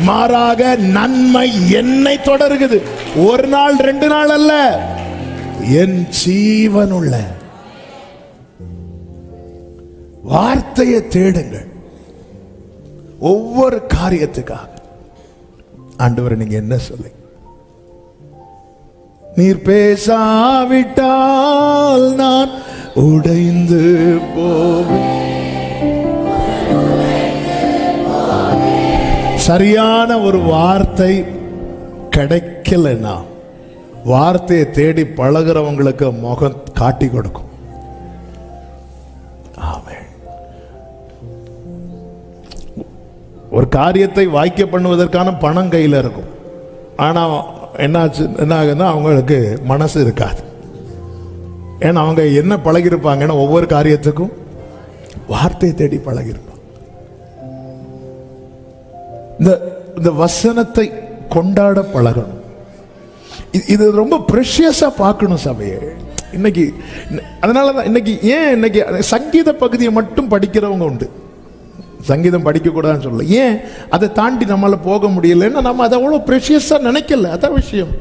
மாறாக நன்மை என்னை தொடருகிறது. ஒரு நாள் 2 நாள் அல்ல, என் ஜீவனுள்ள. வார்த்தையை தேடுங்கள் ஒவ்வொரு காரியத்துக்காக. ஆண்டவரே நீங்க என்ன சொல்லு? நீர் பேசாவிட்டால் நான் உடைந்து போவேன். சரியான ஒரு வார்த்தை கிடைக்கலன்னா வார்த்தையை தேடி பழகிறவங்களுக்கு முகம் காட்டி கொடுக்கும். ஆமென். ஒரு காரியத்தை வாய்க்க பண்ணுவதற்கான பணம் கையில் இருக்கும். ஆனால் என்ன ஆகுதுன்னா அவங்களுக்கு மனசு இருக்காது. ஏன்னா அவங்க என்ன பழகிருப்பாங்கன்னா ஒவ்வொரு காரியத்துக்கும் வார்த்தையை தேடி பழகிருப்பாங்க. இந்த வசனத்தை கொண்டாட பழகணும். இது ரொம்ப ப்ரெஷியஸா பார்க்கணும் சபையை இன்னைக்கு. அதனாலதான் இன்னைக்கு சங்கீத பகுதியை மட்டும் படிக்கிறவங்க உண்டு. சங்கீதம் படிக்கக்கூடாதுன்னு சொல்லல. ஏன் அதை தாண்டி நம்மளால போக முடியலன்னா நம்ம அதை அவ்வளோ ப்ரெஷியஸா நினைக்கல. அதான் விஷயம்.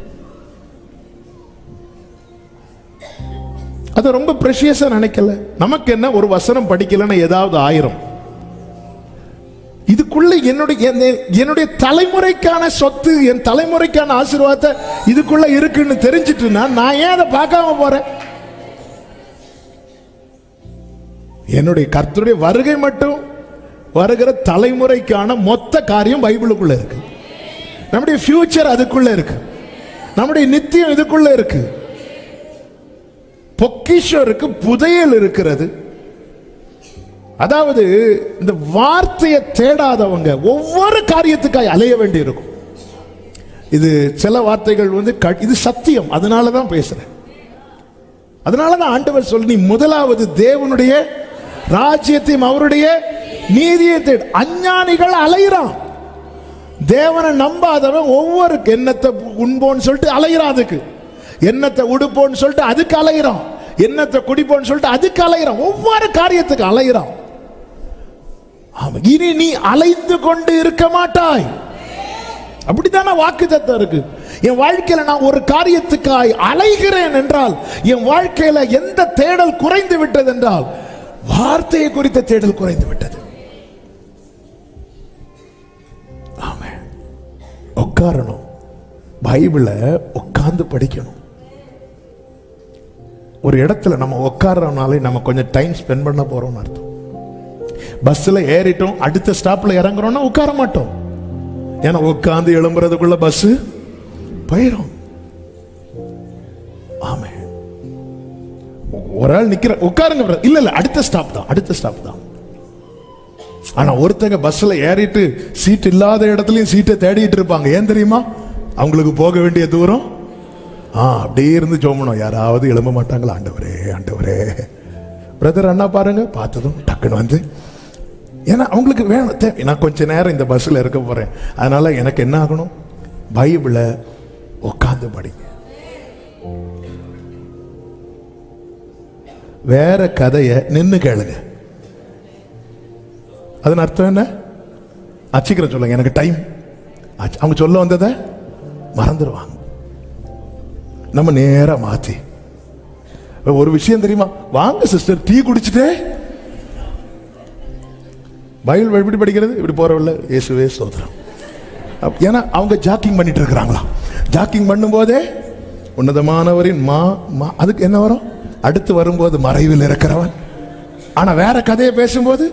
அதை ரொம்ப ப்ரெஷியஸா நினைக்கல. நமக்கு என்ன, ஒரு வசனம் படிக்கலன்னா ஏதாவது 1000. இதுக்குள்ள என்னுடைய தலைமுறைக்கான சொத்து, என் தலைமுறைக்கான ஆசீர்வாதத்தை இதுக்குள்ள இருக்குன்னு தெரிஞ்சிட்டுனா நான் ஏன் அதை பார்க்காம போறேன்? என்னுடைய கர்த்தருடைய வருகை மட்டும் வருகிற தலைமுறைக்கான மொத்த காரியம் பைபிளுக்குள்ள இருக்கு. நம்முடைய ஃபியூச்சர் அதுக்குள்ள இருக்கு. நம்முடைய நித்தியம் இதுக்குள்ள இருக்கு. பொக்கிஷம் இருக்கு, புதையல் இருக்கிறது. அதாவது இந்த வார்த்தையை தேடாதவங்க ஒவ்வொரு காரியத்துக்காய் அலைய வேண்டி இருக்கும். இது சில வார்த்தைகள் இது சத்தியம், அதனாலதான் பேசுறேன். அதனாலதான் ஆண்டவர் சொல்லி, நீ முதலாவது தேவனுடைய ராஜ்யத்தையும் அவருடைய நீதியை தேடு. அஞ்ஞானிகள் அலையிறான். தேவனை நம்பாதவன் ஒவ்வொரு எண்ணத்தை உண்போன்னு சொல்லிட்டு அலையிறான், அதுக்கு எண்ணத்தை உடுப்போன்னு சொல்லிட்டு அதுக்கு அலையிறான், எண்ணத்தை குடிப்போன்னு சொல்லிட்டு அதுக்கு அலையிறான், ஒவ்வொரு காரியத்துக்கு அலையிறான். இனி நீ அலைந்து கொண்டு இருக்க மாட்டாய். அப்படித்தான வாக்குத்தத்தம் இருக்கு. என் வாழ்க்கையில நான் ஒரு காரியத்துக்காய் அலைகிறேன் என்றால், என் வாழ்க்கையில எந்த தேடல் குறைந்து விட்டது என்றால், வார்த்தையை குறித்த தேடல் குறைந்து விட்டது. ஆமென். உட்காரணும், பைபிளை உட்கார்ந்து படிக்கணும். ஒரு இடத்துல நம்ம உட்கார்றனாலே நம்ம கொஞ்சம் டைம் ஸ்பெண்ட் பண்ண போறோம் அர்த்தம். பஸ்ல ஏறிட்டோம், அடுத்த ஸ்டாப்ல இறங்குறோம்னா உட்கார மாட்டோம். ஏன்னா உட்கார்ந்து எழும்புறதுக்குள்ள பஸ் போயிடும். ஆமே. ஒரு ஆள் நிக்கிற, உட்காருங்க, இல்ல இல்ல அடுத்த ஸ்டாப் தான், அடுத்த ஸ்டாப் தான். ஆனா ஒருத்தங்க பஸ்ல ஏறிட்டு சீட் இல்லாத இடத்துலயும் சீட்டை தேடிட்டு இருப்பாங்க. ஏன் தெரியுமா? அவங்களுக்கு போக வேண்டிய தூரம். அப்படியே இருந்து ஜோமணும், யாராவது எழும்ப மாட்டாங்களா? ஆண்டவரே ஆண்டவரே. பிரதர் அண்ணா பாருங்க, பார்த்ததும் டக்குன்னு வந்து, ஏன்னா அவங்களுக்கு வேணும். நான் கொஞ்ச நேரம் இந்த பஸ்ல இருக்க போறேன், அதனால எனக்கு என்ன ஆகணும்? பைபிளை உட்கார்ந்து படிங்க. வேற கதையை நின்னு கேளுங்க. அதன் அர்த்தம் என்ன? சீக்கிரம் சொல்லுங்க, எனக்கு டைம். அவங்க சொல்ல வந்ததை மறந்துடுவாங்க. நம்ம நேரா மாத்தி ஒரு விஷயம் தெரியுமா? வாங்க சிஸ்டர், டீ குடிச்சுட்டே பைபிள் எப்படி படிக்கிறது? இப்படி போறவில்ல, இயேசுவே ஸ்தோத்திரம். ஏன்னா அவங்க ஜாக்கிங் பண்ணிட்டு இருக்கிறாங்களா. ஜாக்கிங் பண்ணும்போதே உன்னதமானவரின் அதுக்கு என்ன வரும்? அடுத்து வரும்போது மறைவில் இருக்கிறவன். ஆனா வேற கதையை பேசும்போது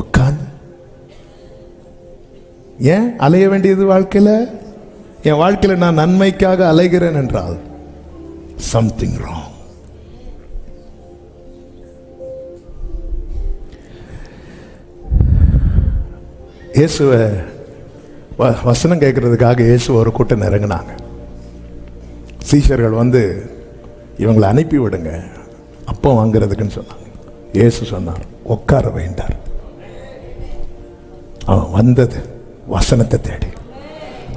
உட்கார்ந்து. ஏன் அலைய வேண்டியது வாழ்க்கையில? என் வாழ்க்கையில நான் நன்மைக்காக அலைகிறேன் என்றால் something wrong. இயேசுவை வசனம் கேட்கறதுக்காக இயேசு ஒரு கூட்டம் இறங்கினாங்க. சீஷர்கள் இவங்களை அனுப்பி விடுங்க அப்போ வாங்குறதுக்குன்னு சொன்னாங்க. இயேசு சொன்னார், உட்கார வேண்டார். அவன் வந்தது வசனத்தை தேடி.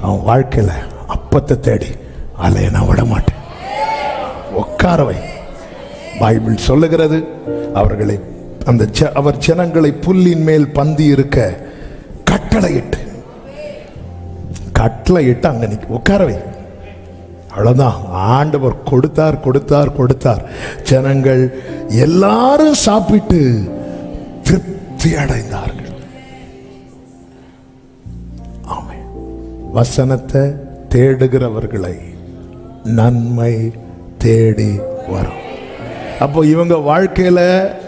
அவன் வாழ்க்கையில அப்பத்தை தேடி அலைய நான் விட மாட்டேன். உட்காரவை. பைபிள் சொல்லுகிறது, அவர்களை அவர் ஜனங்களை புல்லின் மேல் பந்தி இருக்க கட்டளையிட்டு அங்க உட்காரவை. அவ்வளவுதான். ஆண்டவர் கொடுத்தார் கொடுத்தார் கொடுத்தார். ஜனங்கள் எல்லாரும் சாப்பிட்டு திருப்தி அடைந்தார்கள். ஆமென். வசனத்தை தேடுகிறவர்களை நன்மை தேடி வரும். அப்போ இவங்க வாழ்க்கையில,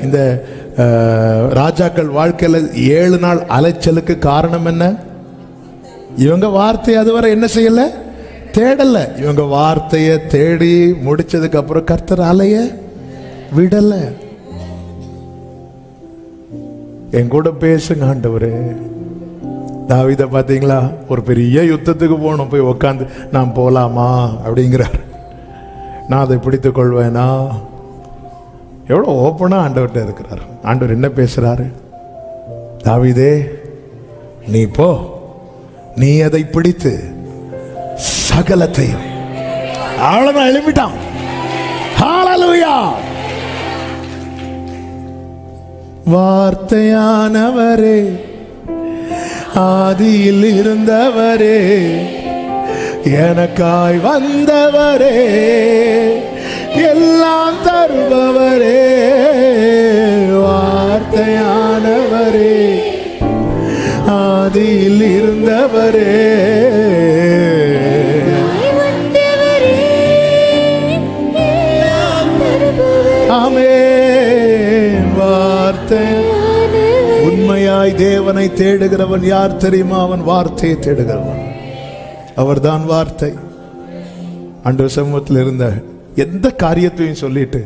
இந்த ராஜாக்கள் வாழ்க்கையில 7 நாள் அலைச்சலுக்கு காரணம் என்ன? இவங்க வார்த்தையை அதுவரை என்ன செய்யல? தேடல. இவங்க வார்த்தையை தேடி முடிச்சதுக்கு அப்புறம் கர்த்தர் அலைய விடல. என் கூட பேசுங்க ஆண்டவரே. தாவீத பாத்தீங்களா? ஒரு பெரிய யுத்தத்துக்கு போகணும், போய் உக்காந்து நான் போலாமா அப்படிங்கிறார். நான் அதை பிடித்துக் கொள்வேனா? எவ்வளவு ஓப்பனா ஆண்டவர்கிட்ட இருக்கிறார். ஆண்டவர் என்ன பேசுறாரு? தாவீதே, நீ போ, நீ அதை பிடித்து சகலத்தையும். அவ்வளவுதான், எழுப்பிட்டான். ஹல்லேலூயா. வார்த்தையானவரே, ஆதியில் இருந்தவரே, எனக்காய் வந்தவரே, எல்லாம் தருபவரே, வார்த்தையானவரே, ஆதியில் இருந்தவரே, ஆமென். வார்த்தை. உண்மையாய் தேவனை தேடுகிறவன் யார் தெரியுமா? அவன் வார்த்தையை தேடுகிறவன். அவர்தான் வார்த்தை. ஆண்டவர் சமூகத்தில் இருந்த எந்த காரியத்தையும் சொல்லிட்டு,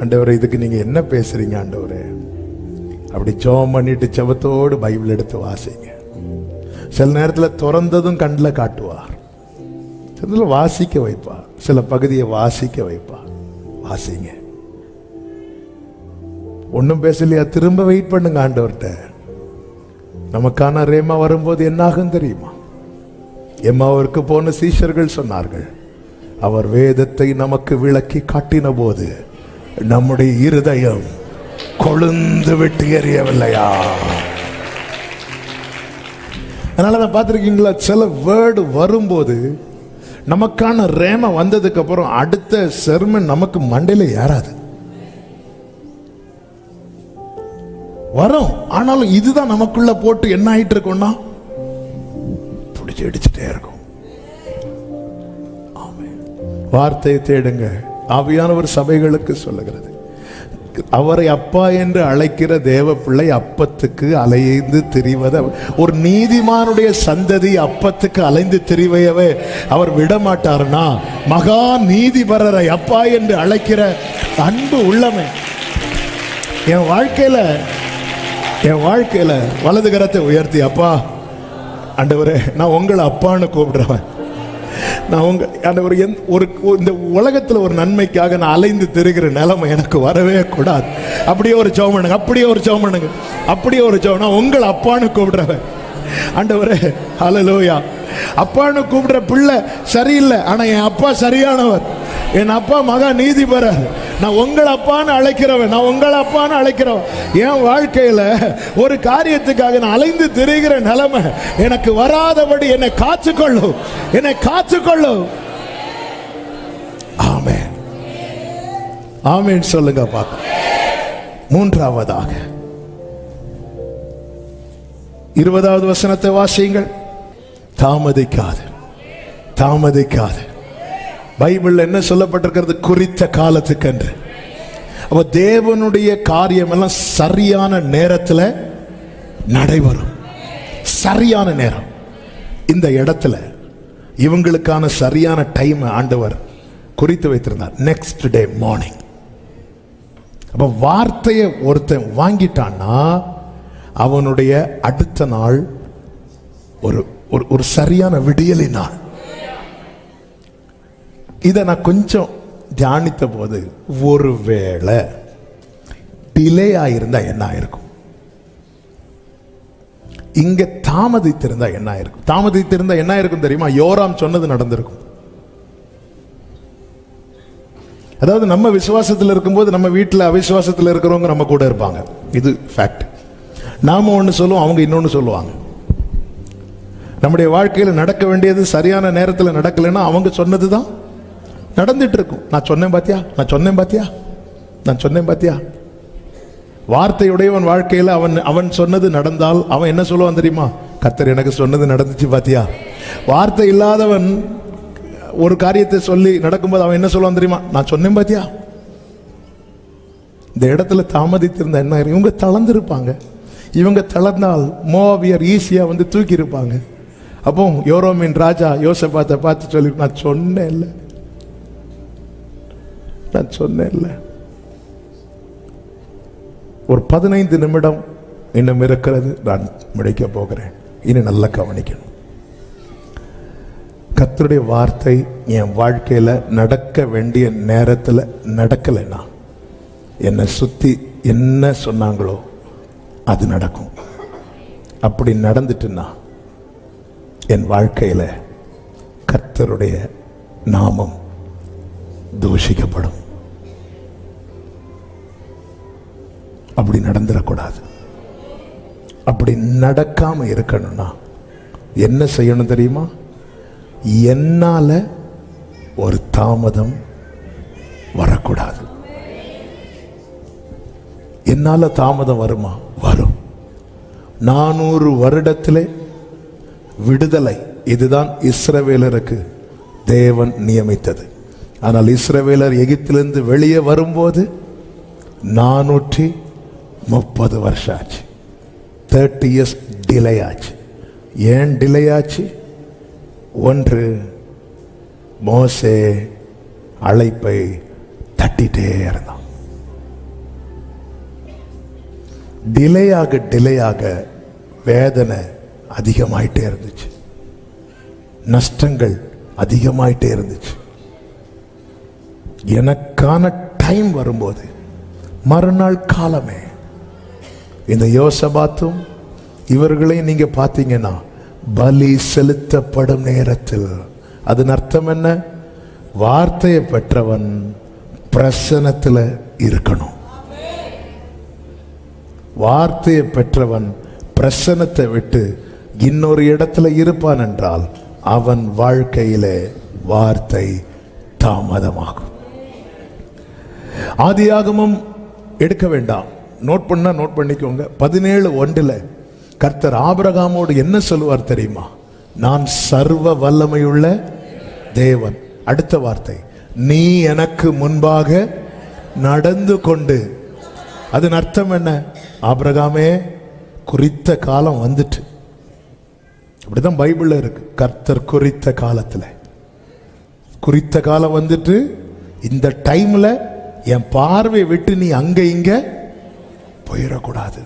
ஆண்டவரே இதுக்கு நீங்க என்ன பேசுறீங்க ஆண்டவரே, அப்படி ஜெபம் பண்ணிட்டு ஜெபத்தோடு பைபிள் எடுத்து வாசிங்க. சில நேரத்தில் திறந்ததும் கண்ணில் காட்டுவார், சில வாசிக்க வைப்பா, சில பகுதியை வாசிக்க வைப்பா. வாசிங்க. ஒன்றும் பேசலையா, திரும்ப வெயிட் பண்ணுங்க ஆண்டவர்கிட்ட. நமக்கான ரேமா வரும்போது என்ன ஆகும் தெரியுமா? எம்மாவிற்கு போன சீஷர்கள் சொன்னார்கள், அவர் வேதத்தை நமக்கு விளக்கி காட்டின போது நம்முடைய இருதயம் கொழுந்து விட்டு எறியவில்லையா? அதனால தான் பார்த்துருக்கீங்களா, சில வேர்டு வரும்போது நமக்கான ரேமா வந்ததுக்கு அப்புறம் அடுத்த செர்மன் நமக்கு மண்டையில ஏறாது, வரும். ஆனாலும் இதுதான் நமக்குள்ள போட்டு என்ன ஆயிட்டு இருக்கோம்னா பிடிச்சி அடிச்சுட்டே இருக்கும். வார்த்தையை தேடுங்க. ஆவியானவர் சபைகளுக்கு சொல்லுகிறது, அவரை அப்பா என்று அழைக்கிற தேவ பிள்ளை அப்பத்துக்கு அலைந்து திரிவதை, ஒரு நீதிமானுடைய சந்ததி அப்பத்துக்கு அலைந்து திரிவையவே அவர் விடமாட்டார்னா, மகா நீதிபரரை அப்பா என்று அழைக்கிற அன்பு உள்ளமே என் வாழ்க்கையில வலது கரத்தை உயர்த்தி, அப்பா ஆண்டவரே நான் உங்களை அப்பான்னு கூப்பிடுறவன், நான் உங்க ஆண்டவர், இந்த உலகத்துல ஒரு நன்மைக்காக நான் அலைந்து திரிகிற நிலைமை எனக்கு வரவே கூடாது. அப்படியே ஒரு ஜெபம் பண்ணுங்க, அப்படியே ஒரு ஜெபம் பண்ணுங்க, அப்படியே ஒரு ஜெபம். நான் உங்களை அப்பான்னு கூப்பிடுறவன் ஆண்டவரே, ஹல்லேலூயா. அப்பான்னு கூப்பிடுற பிள்ளை சரியில்லை, ஆனா என் அப்பா சரியானவர், என் அப்பா மகா நீதிபரர். நான் உங்கள் அப்பான்னு அழைக்கிறவன், நான் உங்கள் அப்பான்னு அழைக்கிறவன். என் வாழ்க்கையில ஒரு காரியத்துக்காக நான் அலைந்து திரிகிற நிலைமை எனக்கு வராதபடி என்னை காத்துக்கொள்ளும், என்னை காத்துக்கொள்ளும். ஆமென், ஆமென் சொல்லுங்க பார்க்க. மூன்றாவதாக 20வது வசனத்தை வாசியுங்கள். தாமதிக்காது, தாமதிக்காது. பைபிள்ல என்ன சொல்லப்பட்டிருக்கிறது? குறித்த காலத்துக்கு என்று. அப்ப தேவனுடைய காரியம் எல்லாம் சரியான நேரத்தில் நடைபெறும். சரியான நேரம். இந்த இடத்துல இவங்களுக்கான சரியான டைம் ஆண்டவர் குறித்து வைத்திருந்தார். Next day morning. அப்ப வார்த்தையை ஒருத்தன் வாங்கிட்டான்னா அவனுடைய அடுத்த நாள் ஒரு சரியான விடியலி நாள். இதை நான் கொஞ்சம் தியானித்த போது, ஒருவேளை டிலே ஆயிருந்தா என்ன ஆயிருக்கும், இங்க தாமதித்திருந்தா என்ன ஆயிருக்கும்? தாமதித்திருந்தா என்ன ஆயிருக்கும் தெரியுமா? யோராம் சொன்னது நடந்திருக்கும். அதாவது நம்ம விசுவாசத்தில் இருக்கும்போது நம்ம வீட்டில் அவிசுவாசத்தில் இருக்கிறவங்க நம்ம கூட இருப்பாங்க. இது ஃபேக்ட். நாம ஒன்று சொல்லுவோம், அவங்க இன்னொன்று சொல்லுவாங்க. நம்முடைய வாழ்க்கையில் நடக்க வேண்டியது சரியான நேரத்தில் நடக்கலைன்னா அவங்க சொன்னது தான் நடந்துட்டு இருக்கும். நான் சொன்னேன் பாத்தியா, நான் சொன்னேன் பாத்தியா, நான் சொன்னேன் பாத்தியா. வார்த்தையுடையவன் வாழ்க்கையில் அவன் சொன்னது நடந்தால் அவன் என்ன சொல்லுவான் தெரியுமா? கர்த்தர் எனக்கு சொன்னது நடந்துச்சு பாத்தியா. வார்த்தை இல்லாதவன் ஒரு காரியத்தை சொல்லி நடக்கும்போது அவன் என்ன சொல்லுவான் தெரியுமா? நான் சொன்னேன் பாத்தியா. இந்த இடத்துல தாமதித்திருந்த என்ன, இவங்க தளர்ந்திருப்பாங்க. இவங்க தளர்ந்தால் மோவாபியர் ஈஸியா வந்து தூக்கி இருப்பாங்க. அப்போ யோரோமின் ராஜா யோசபாத்தை பார்த்து சொல்லி, நான் சொன்னேன் இல்லை, நான் சொன்னேன் இல்லை. ஒரு 15 நிமிடம் இன்னும் இருக்கிறது, நான் முடிக்க போகிறேன். இனி நல்லா கவனிக்கணும். கர்த்தருடைய வார்த்தை என் வாழ்க்கையில நடக்க வேண்டிய நேரத்தில் நடக்கலைன்னா, என்னை சுத்தி என்ன சொன்னாங்களோ அது நடக்கும். அப்படி நடந்துட்டுன்னா என் வாழ்க்கையில கர்த்தருடைய நாமம் தூஷிக்கப்படும். அப்படி நடந்துடக்கூடாது. அப்படி நடக்காம இருக்கணும்னா என்ன செய்யணும் தெரியுமா? என்னால ஒரு தாமதம் வரக்கூடாது. என்னால தாமதம் வருமா? வரும். 400 வருடத்திலே விடுதலை, இதுதான் இஸ்ரவேலருக்கு தேவன் நியமித்தது. ஆனால் இஸ்ரவேலர் எகிப்திலிருந்து வெளியே வரும்போது 430 வருஷம் ஆச்சு. 30 இயர்ஸ் டிலே ஆச்சு. ஏன் டிலே ஆச்சு? ஒன்று, மோசே அழைப்பை தட்டிட்டே இருந்தான். டிலேயாக வேதனை அதிகமாயிட்டே இருந்துச்சு, நஷ்டங்கள் அதிகமாயிட்டே இருந்துச்சு. எனக்கான டைம் வரும்போது மறுநாள் காலமே இந்த யோசபாத்தும் இவர்களையும் நீங்க பார்த்தீங்கன்னா பலி செலுத்தப்படும் நேரத்தில், அதன் அர்த்தம் என்ன? வார்த்தையை பெற்றவன் பிரசன்னத்தில் இருக்கணும். வார்த்தையை பெற்றவன் பிரசன்னத்தை விட்டு இன்னொரு இடத்துல இருப்பான் என்றால் அவன் வாழ்க்கையிலே வார்த்தை தாமதமாகும். ஆதியாகமம் எடுக்க வேண்டாம், நோட் பண்ணிக்கோங்க. 17:1 கர்த்தர் ஆபிரகாமோடு என்ன சொல்லுவார் தெரியுமா? நான் சர்வ வல்லமையுள்ள தேவன். அடுத்த வார்த்தை, நீ எனக்கு முன்பாக நடந்து கொண்டு. அதன் அர்த்தம் என்ன? ஆபிரகாமே, குறித்த காலம் வந்துட்டு. அப்படிதான் பைபிள்ல இருக்கு. கர்த்தர் குறித்த காலத்துல, குறித்த காலம் வந்துட்டு, இந்த டைம்ல என் பார்வை விட்டு நீ அங்க இங்க போயிடக்கூடாது.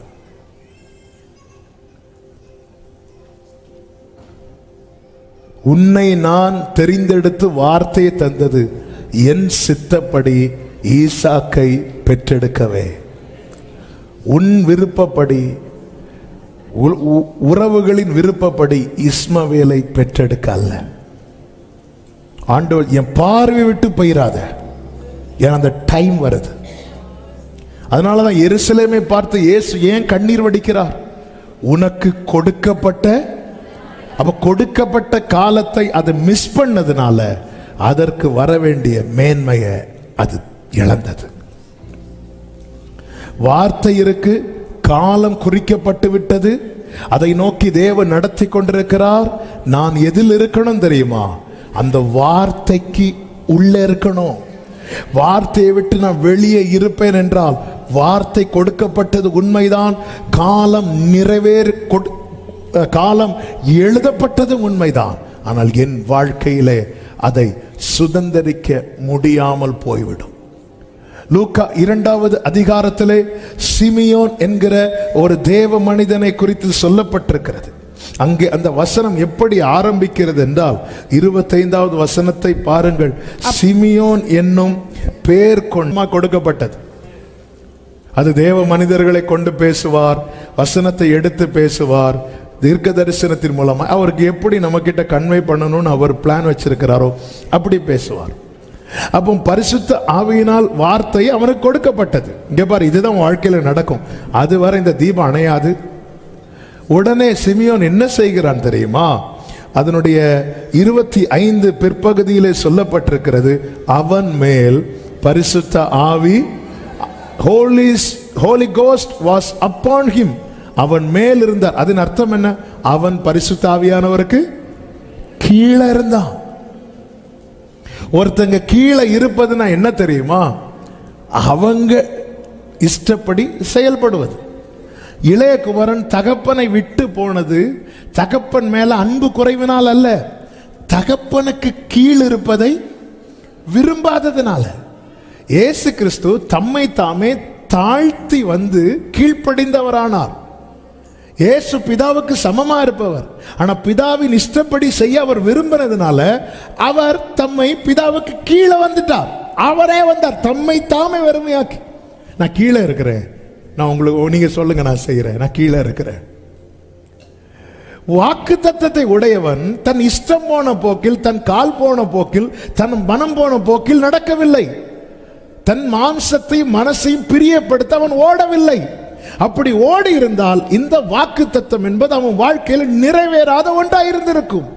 உன்னை நான் தெரிந்தெடுத்து வார்த்தையை தந்தது என் சித்தப்படி ஈசாக்கை பெற்றெடுக்கவே, உன் விருப்பப்படி, உறவுகளின் விருப்பப்படி இஸ்மவேலை பெற்றெடுக்க அல்ல. ஆண்டவர் என் பார்வை விட்டு போயிடாத, ஏன் அந்த டைம் வருது. அதனாலதான் எருசலேமை பார்த்து இயேசு ஏன் கண்ணீர் வடிக்கிறார்? உனக்கு கொடுக்கப்பட்ட காலத்தை அது மிஸ் பண்ணதுனால அதற்கு வர வேண்டிய மேன்மையை அது இழந்தது. வார்த்தை இருக்கு, காலம் குறிக்கப்பட்டு விட்டது, அதை நோக்கி தேவன் நடத்தி கொண்டிருக்கிறார். நான் எதில் இருக்கணும் தெரியுமா? அந்த வார்த்தைக்கு உள்ள இருக்கணும். வார்த்தையை விட்டு நான் வெளியே இருப்பேன் என்றால், வார்த்தை கொடுக்கப்பட்டது உண்மைதான், காலம் எழுதப்பட்டது உண்மைதான், ஆனால் என் வாழ்க்கையிலே அதை சுதந்தரிக்க முடியாமல் போய்விடும். லூக்கா 2வது அதிகாரத்திலே சிமியோன் என்கிற ஒரு தேவ மனிதனை குறித்து சொல்லப்பட்டிருக்கிறது. அங்கே அந்த வசனம் எப்படி ஆரம்பிக்கிறது என்றால் 25வது வசனத்தை பாருங்கள். சிமியோன் என்னும் பேர் கொடுக்கப்பட்டது. அது தேவ மனிதர்களை கொண்டு பேசுவார், வசனத்தை எடுத்து பேசுவார். தீர்க்க தரிசனத்தின் மூலமா அவருக்கு எப்படி நம்ம கிட்ட கன்வே பண்ணணும்னு அவர் பிளான் வச்சிருக்கிறாரோ அப்படி பேசுவார். அப்போ பரிசுத்த ஆவியினால் வார்த்தை அவனுக்கு கொடுக்கப்பட்டது. இங்க பாரு, இதுதான் வாழ்க்கையில நடக்கும். அதுவரை இந்த தீபம் அணையாது. உடனே சிமியோன் என்ன செய்கிறான் தெரியுமா? அதனுடைய 25 பிற்பகுதியிலே சொல்லப்பட்டிருக்கிறது, அவன் மேல் பரிசுத்த ஆவி, Holy Ghost was upon him, அவன் மேல் இருந்தார். அதன் அர்த்தம் என்ன? அவன் பரிசுத்த ஆவியானவருக்கு கீழே இருந்தான். ஒருத்தங்க கீழே இருப்பதுன்னா என்ன தெரியுமா? அவங்க இஷ்டப்படி செயல்படுவது. இளைய குமரன் தகப்பனை விட்டு போனது தகப்பன் மேல அன்பு குறைவினால் அல்ல, தகப்பனுக்கு கீழ் இருப்பதை விரும்பாததுனால. இயேசு கிறிஸ்து தம்மை தாமே தாழ்த்தி வந்து கீழ்ப்படிந்தவரானார். இயேசு பிதாவுக்கு சமமா இருப்பவர், ஆனா பிதாவின் இஷ்டப்படி செய்ய அவர் விரும்பினதுனால அவர் தம்மை பிதாவுக்கு கீழே வந்துட்டார். அவரே வந்தார், தம்மை தாமே வெறுமையாக்கி. நான் கீழே இருக்கிறேன், நான் உங்களுக்கு, நீங்க சொல்லுங்க, நான் செய்யறேன், நான் கீழே இருக்கிறேன். வாக்கு தத்தத்தை உடையவன் தன் இஷ்டம் போன போக்கில், தன் கால் போன போக்கில், தன் மனம் போன போக்கில் நடக்கவில்லை. தன் மாம்சத்தையும் மனசையும் பிரியப்படுத்த அவன் ஓடவில்லை. அப்படி ஓடி இருந்தால் இந்த வாக்கு தத்தம் என்பது அவன் வாழ்க்கையில் நிறைவேறாத ஒன்றா இருந்திருக்கும்.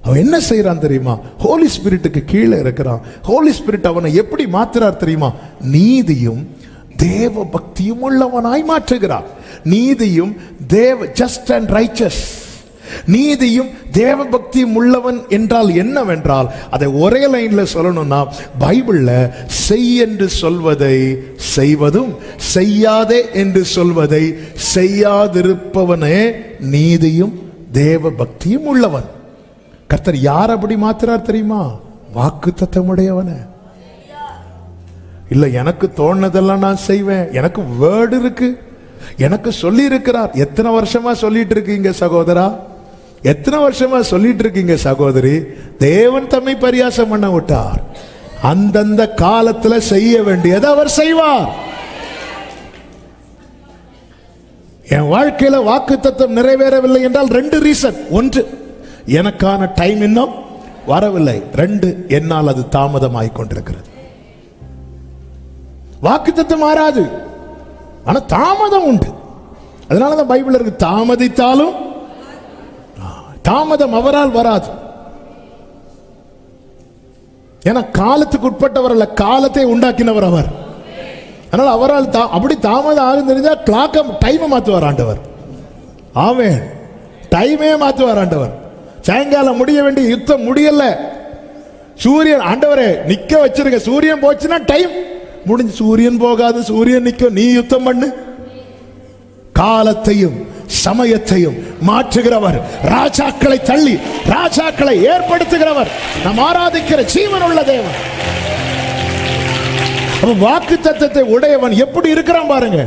அவன் என்ன செய்யறான் தெரியுமா? ஹோலி ஸ்பிரிட்டுக்கு கீழே இருக்கிறான். ஹோலி ஸ்பிரிட் அவனை எப்படி மாற்றுறார் தெரியுமா? நீதியும் தேவ பக்தியும் உள்ளவனாய் மாற்றுகிறார். நீதியும் ஜஸ்ட் அண்ட் ரைச்சஸ், நீதியும் தேவ பக்தியும் உள்ளவன் என்றால் என்னவென்றால், அதை ஒரே லைன்ல சொல்லணும்னா, பைபிள்ல செய் என்று சொல்வதை செய்வதும் செய்யாதே என்று சொல்வதை செய்யாதிருப்பவனே நீதியும் தேவ பக்தியும் உள்ளவன். கர்த்தர் யார் அப்படி மாத்துறார் தெரியுமா? வாக்குத்தத்தமுடையவன. இல்ல எனக்கு தோணுனதெல்லாம் நான் செய்வேன், எனக்கு வேர்டு இருக்கு, எனக்கு சொல்லி இருக்கிறார். எத்தனை வருஷமா சொல்லிட்டு இருக்கீங்க சகோதரா, எத்தனை வருஷமா சொல்லிட்டு இருக்கீங்க சகோதரி. தேவன் தம்மை பரியாசம் பண்ண விட்டார். அந்தந்த காலத்துல செய்ய வேண்டியதை அவர் செய்வார். என் வாழ்க்கையில வாக்குத்தத்தம் நிறைவேறவில்லை என்றால் 2 ரீசன். 1, எனக்கான டைம் இன்னும் வரவில்லை. 2, என்னால் அது தாமதமாகிக் கொண்டிருக்கிறது. வாக்குத்தத்தம் மாறாது, ஆனா தாமதம் உண்டு. அதனாலதான் பைபிள் இருக்கு, தாமதித்தாலும் தாமதம் அவரால் வராது. ஏன்னா காலத்துக்கு உட்பட்டவர் அல்ல, காலத்தை உண்டாக்கினவர் அவர். அதனால அவரால் அப்படி தாமதம் ஆகுது தெரிஞ்சா கிளாக்க டைமை மாற்றுவார் ஆண்டவர். ஆமென். டைமே மாற்றுவார் ஆண்டவர். சாயங்காலம் முடிய வேண்டிய யுத்தம் முடியல, சூரியன் ஆண்டவரே நிக்க வச்சிருக்க, சூரியன் போச்சுன்னா டைம் முடிஞ்சு. சூரியன் போகாது, சூரியன் நிக்கும், நீ யுத்தம் பண்ணு. காலத்தையும் சமயத்தையும் மாற்றுகிறவர், ராஜாக்களை தள்ளி ராஜாக்களை ஏற்படுத்துகிறவர், நாம் ஆராதிக்கிற ஜீவன் உள்ள தேவன். வாக்கு தத்தத்தை உடையவன் எப்படி இருக்கிறான் பாருங்க.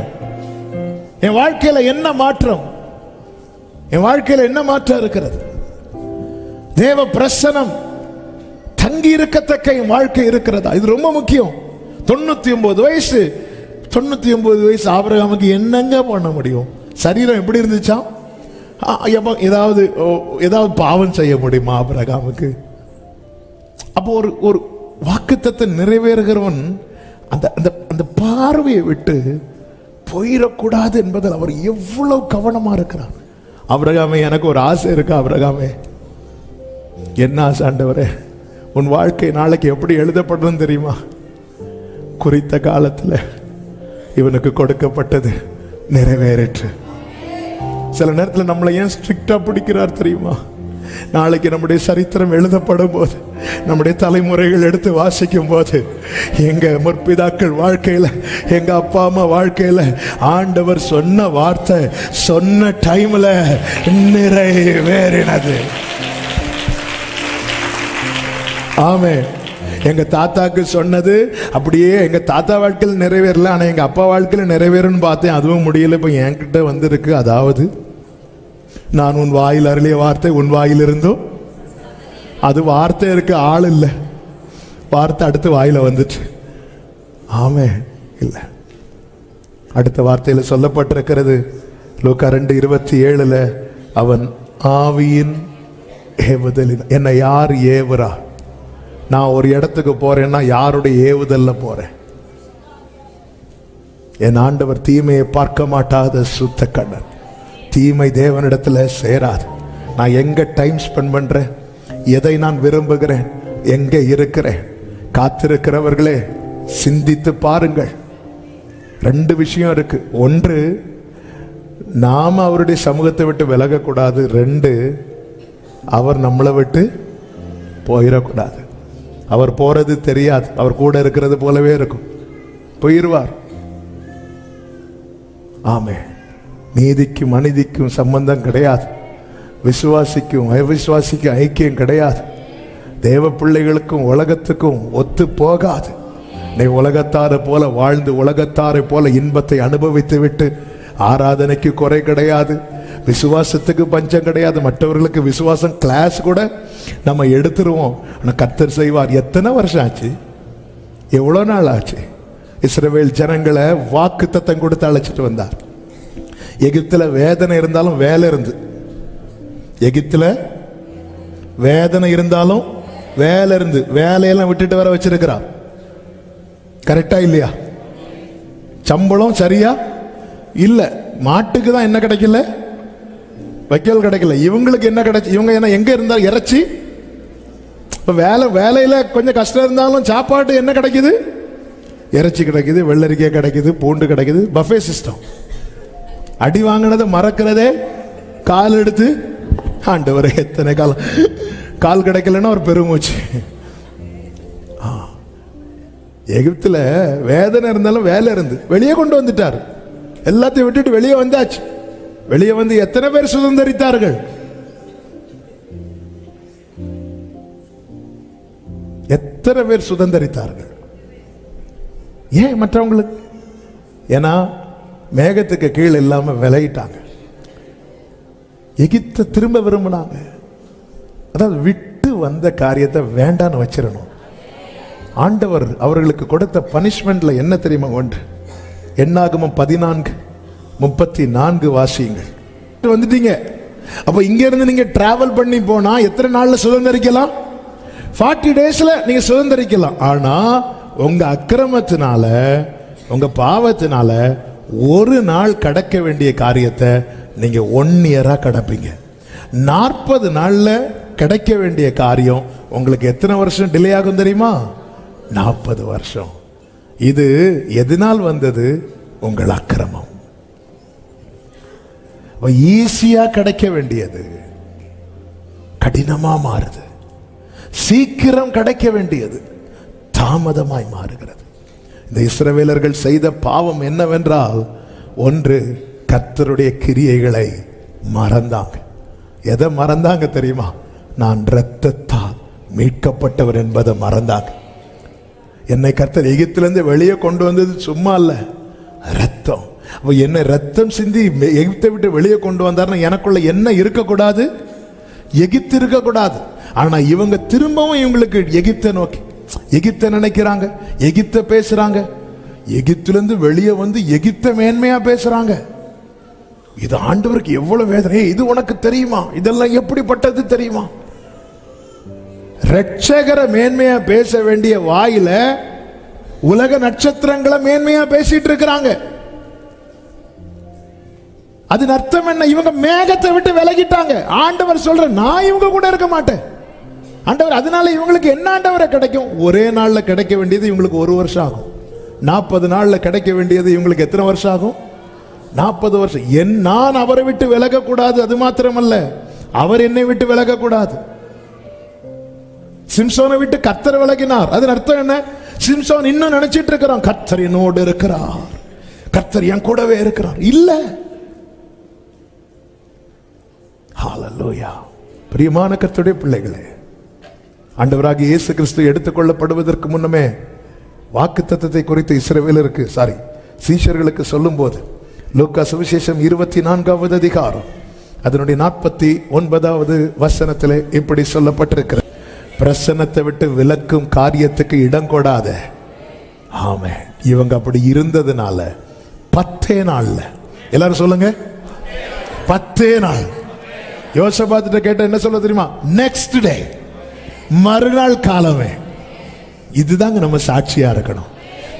என் வாழ்க்கையில என்ன மாற்றம், என் வாழ்க்கையில என்ன மாற்றம் இருக்கிறது. தேவ பிரசனம் தங்கி இருக்கத்தக்க என் வாழ்க்கை இருக்கிறதா, இது ரொம்ப முக்கியம். 99 வயசு, 99 வயசு ஆபிரகாமுக்கு என்னங்க பண்ண முடியும்? சரீரம் எப்படி இருந்துச்சா? ஏதாவது பாவம் செய்ய முடியுமா ஆபிரகாமுக்கு? அப்போ ஒரு வாக்குத்தத்தை நிறைவேறுகிறவன் அந்த பார்வையை விட்டு போயிடக்கூடாது என்பதில் அவர் எவ்வளவு கவனமா இருக்கிறார். ஆபிரகாமே, எனக்கு ஒரு ஆசை இருக்கு. ஆபிரகாமே, என்ன ஆசை ஆண்டவரே? உன் வாழ்க்கை நாளைக்கு எப்படி எழுதப்படும் தெரியுமா? குறித்த காலத்தில் இவனுக்கு கொடுக்கப்பட்டது நிறைவேறிற்று. சில நேரத்தில் நம்மளை ஏன் ஸ்ட்ரிக்டா பிடிக்கிறார் தெரியுமா? நாளைக்கு நம்முடைய சரித்திரம் எழுதப்படும் போது, நம்முடைய தலைமுறைகள் எடுத்து வாசிக்கும் போது, எங்க முற்பிதாக்கள் வாழ்க்கையில, எங்க அப்பா அம்மா வாழ்க்கையில ஆண்டவர் சொன்ன வார்த்தை சொன்ன டைம்ல நிறைவேறினது. ஆமென். எங்க தாத்தாக்கு சொன்னது அப்படியே எங்க தாத்தா வாழ்க்கையில் நிறைவேறல, ஆனா எங்க அப்பா வாழ்க்கையில் நிறைவேறுன்னு பார்த்தேன், அதுவும் முடியல. இப்ப என்கிட்ட வந்திருக்கு. அதாவது நான் உன் வாயில் அருளிய வார்த்தை உன் வாயில் இருந்தும், அது வார்த்தை இருக்கு, ஆள் இல்லை. வார்த்தை அடுத்த வாயில வந்துச்சு. ஆமே இல்ல, அடுத்த வார்த்தையில சொல்லப்பட்டிருக்கிறது லூக்கா 2:27, அவன் ஆவியின் ஏவுதலில். என்னை யார் ஏவுறா? நான் ஒரு இடத்துக்கு போறேன்னா யாருடைய ஏவுதல்ல போறேன்? என் ஆண்டவர் தீமையை பார்க்க மாட்டாத சுத்த கண்ணன். தீமை தேவனிடத்துல சேராது. நான் எங்க டைம் ஸ்பெண்ட் பண்றேன், எதை நான் விரும்புகிறேன், எங்க இருக்கிறேன்? காத்திருக்கிறவர்களே சிந்தித்து பாருங்கள். 2 விஷயம் இருக்கு. 1, நாம அவருடைய சமூகத்தை விட்டு விலகக்கூடாது. 2, அவர் நம்மளை விட்டு போயிடக்கூடாது. அவர் போறது தெரியாது, அவர் கூட இருக்கிறது போலவே இருக்கும், போயிருவார். ஆமே. நீதிக்கும் அநீதிக்கும் சம்பந்தம் கிடையாது, விசுவாசிக்கும் அவிசுவாசிக்கும் ஐக்கியம் கிடையாது, தேவ பிள்ளைகளுக்கும் உலகத்துக்கும் ஒத்து போகாது. நீ உலகத்தாரை போல வாழ்ந்து உலகத்தாரை போல இன்பத்தை அனுபவித்து விட்டு ஆராதனைக்கு குறை கிடையாது, விசுவாசத்துக்கு பஞ்சம் கிடையாது. மற்றவர்களுக்கு விசுவாசம் கிளாஸ் கூட நம்ம எடுத்துருவோம், ஆனால் கர்த்தர் செய்வார். எத்தனை வருஷம் ஆச்சு, எவ்வளோ நாள் ஆச்சு? இஸ்ரவேல் ஜனங்களை வாக்கு தத்தம் கொடுத்து அழைச்சிட்டு வந்தார். எகிப்துல வேதனை இருந்தாலும் வேலை இருந்து, எகிப்துல வேதனை இருந்தாலும் வேலை இருந்து, வேலையெல்லாம் விட்டுட்டு வர வச்சிருக்கிறார். கரெக்டா இல்லையா? சம்பளம் சரியா இல்ல, மாட்டுக்கு தான் என்ன கிடைக்கல, வைக்கல் கிடைக்கல. இவங்களுக்கு என்ன கிடைச்சு? இவங்க என்ன எங்க இருந்தா இறைச்சி. வேலையில கொஞ்சம் கஷ்டம் இருந்தாலும் சாப்பாடு என்ன கிடைக்குது? இறைச்சி கிடைக்குது, வெள்ளரிக்காய் கிடைக்குது, பூண்டு கிடைக்குது. Buffet system. அடி வாங்கினதை மறக்கிறதே கால் எடுத்து, ஆண்டவரே எத்தனை காலம் கால் கிடைக்கலன்னா ஒரு பெருமூச்சு. எகிப்துல வேதனை இருந்தாலும் வேலை இருந்து வெளியே கொண்டு வந்துட்டார். எல்லாத்தையும் விட்டுட்டு வெளியே வந்தாச்சு. வெளியே வந்து எத்தனை பேர் சுதந்திரித்தார்கள்? எத்தனை பேர் சுதந்தரித்தார்கள்? ஏன் மற்றவங்களுக்கு? ஏன்னா மேகத்துக்கு கீழே இல்லாம விலகிட்டாங்க. எகிப்தை திரும்ப விரும்பினாங்க. அதாவது விட்டு வந்த காரியத்தை வேண்டான்னு வச்சிடணும். ஆண்டவர் அவர்களுக்கு கொடுத்த பனிஷ்மெண்ட்ல என்ன தெரியுமா? ஒன்று என்னாகமம் 14:34 வாசியுங்கள். வந்துட்டீங்க. அப்ப இங்க இருந்து நீங்க டிராவல் பண்ணி போனா எத்தனை நாள்ல சுதந்திரிக்கலாம்? 40 டேஸ்ல நீங்க சுதந்திரிக்கலாம். ஆனா உங்க அக்கிரமத்தினால, உங்க பாவத்தினால ஒரு நாள் கடக்க வேண்டிய காரியத்தை நீங்க 1 இயரா கடப்பீங்க. 40 நாள்ல கிடைக்க வேண்டிய காரியம் உங்களுக்கு எத்தனை வருஷம் டிலே ஆகும் தெரியுமா? 40 வருஷம். இது எதனால் வந்தது? உங்கள் அக்கிரமம். ஈஸியா கிடைக்க வேண்டியது கடினமா மாறுது. சீக்கிரம் கிடைக்க வேண்டியது தாமதமாய் மாறுகிறது. இந்த இஸ்ரவேலர்கள் செய்த பாவம் என்னவென்றால், ஒன்று, கர்த்தருடைய கிரியைகளை மறந்தாங்க. எதை மறந்தாங்க தெரியுமா? நான் இரத்தத்தால் மீட்கப்பட்டவர் என்பதை மறந்தாங்க. என்னை கர்த்தர் எகிப்திலிருந்து வெளியே கொண்டு வந்தது சும்மா இல்ல, ரத்தம். என்னை ரத்தம் சிந்தி எகிப்தை விட்டு வெளியே கொண்டு வந்தார்னா எனக்குள்ள என்ன இருக்கக்கூடாது? எகிப்து இருக்கக்கூடாது. ஆனா இவங்க திரும்பவும் இவங்களுக்கு எகிப்தை நோக்கி, எகிப்தை நினைக்கிறாங்க, எகிப்தை பேசுறாங்க. எகிப்திலிருந்து வெளியே வந்து எகிப்தை மேன்மையா பேசுறாங்க. இது ஆண்டவருக்கு எவ்வளவு வேதனை. இது உனக்கு தெரியுமா? இதெல்லாம் எப்படிப்பட்டது தெரியுமா? ரட்சகர மேன்மையா பேச வேண்டிய வாயில உலக நட்சத்திரங்களை மேன்மையா பேசிட்டு இருக்கிறாங்க. அதன் அர்த்தம் என்ன? இவங்க மேகத்தை விட்டு விலகிட்டாங்க. ஆண்டவர் சொல்ற, நான் இவங்க கூட இருக்க மாட்டேன். ஆண்டவர் அதனால இவங்களுக்கு என்ன ஆண்டவரை கிடைக்கும்? ஒரே நாள்ல கிடைக்க வேண்டியது இவங்களுக்கு 1 வருஷம் ஆகும். 40 நாள்ல கிடைக்க வேண்டியது இவங்களுக்கு எத்தனை வருஷம் ஆகும்? 40 வருஷம். நான் அவரை விட்டு விலக கூடாது. அது மாத்திரமல்ல, அவர் என்னை விட்டு விலக கூடாது. சிம்சோனை விட்டு கர்த்தர் விலகினார். அதன் அர்த்தம் என்ன? சிம்சோன் இன்னும் நினைச்சிட்டு இருக்கிறான், கர்த்தர் என்னோடு இருக்கிறார், கர்த்தர் என் கூடவே இருக்கிறார். இல்ல. ஹல்லேலூயா. பிரியமான கர்த்தருடைய பிள்ளைகளே, ஆண்டவராகிய இயேசு கிறிஸ்து எடுத்துக்கொள்ளப்படுவதற்கு முன்னமே வாக்குத்தத்தத்தை குறித்து இஸ்ரவேலருக்கு சீஷர்களுக்கு சொல்லும் போது, லூக்கா சுவிசேஷம் 24வது அதிகாரம் அதனுடைய 49வது வசனத்திலே இப்படி சொல்லப்பட்டிருக்கிறது: பிரசன்னத்தை விட்டு விலக்கும் காரியத்துக்கு இடம் கொடாத. ஆமென். இவங்க அப்படி இருந்ததுனால 10 நாள்ல, எல்லாரும் சொல்லுங்க, 10 நாள். யோசபாத்திட்ட கேட்ட என்ன சொல்ல தெரியுமா? நெக்ஸ்ட் டே, மறுநாள் காலமே. இதுதாங்க நம்ம சாட்சியா இருக்கணும்.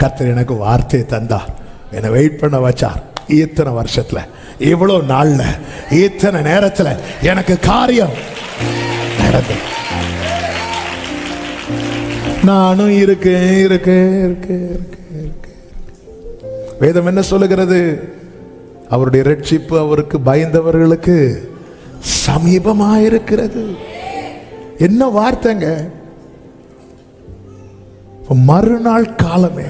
கர்த்தர் எனக்கு வார்த்தையை தந்தார், என்னை வெயிட் பண்ண வச்சார். இத்தனை வருஷத்துல, இவ்வளவு நாள்ல, இத்தனை நேரத்துல எனக்கு காரியம் நடந்தது. நானும் இருக்கேன். வேதம் என்ன சொல்லுகிறது? அவருடைய ரட்சிப்பு அவருக்கு பயந்தவர்களுக்கு சமீபமாயிருக்கிறது. என்ன வார்த்தைங்க! மறுநாள் காலமே.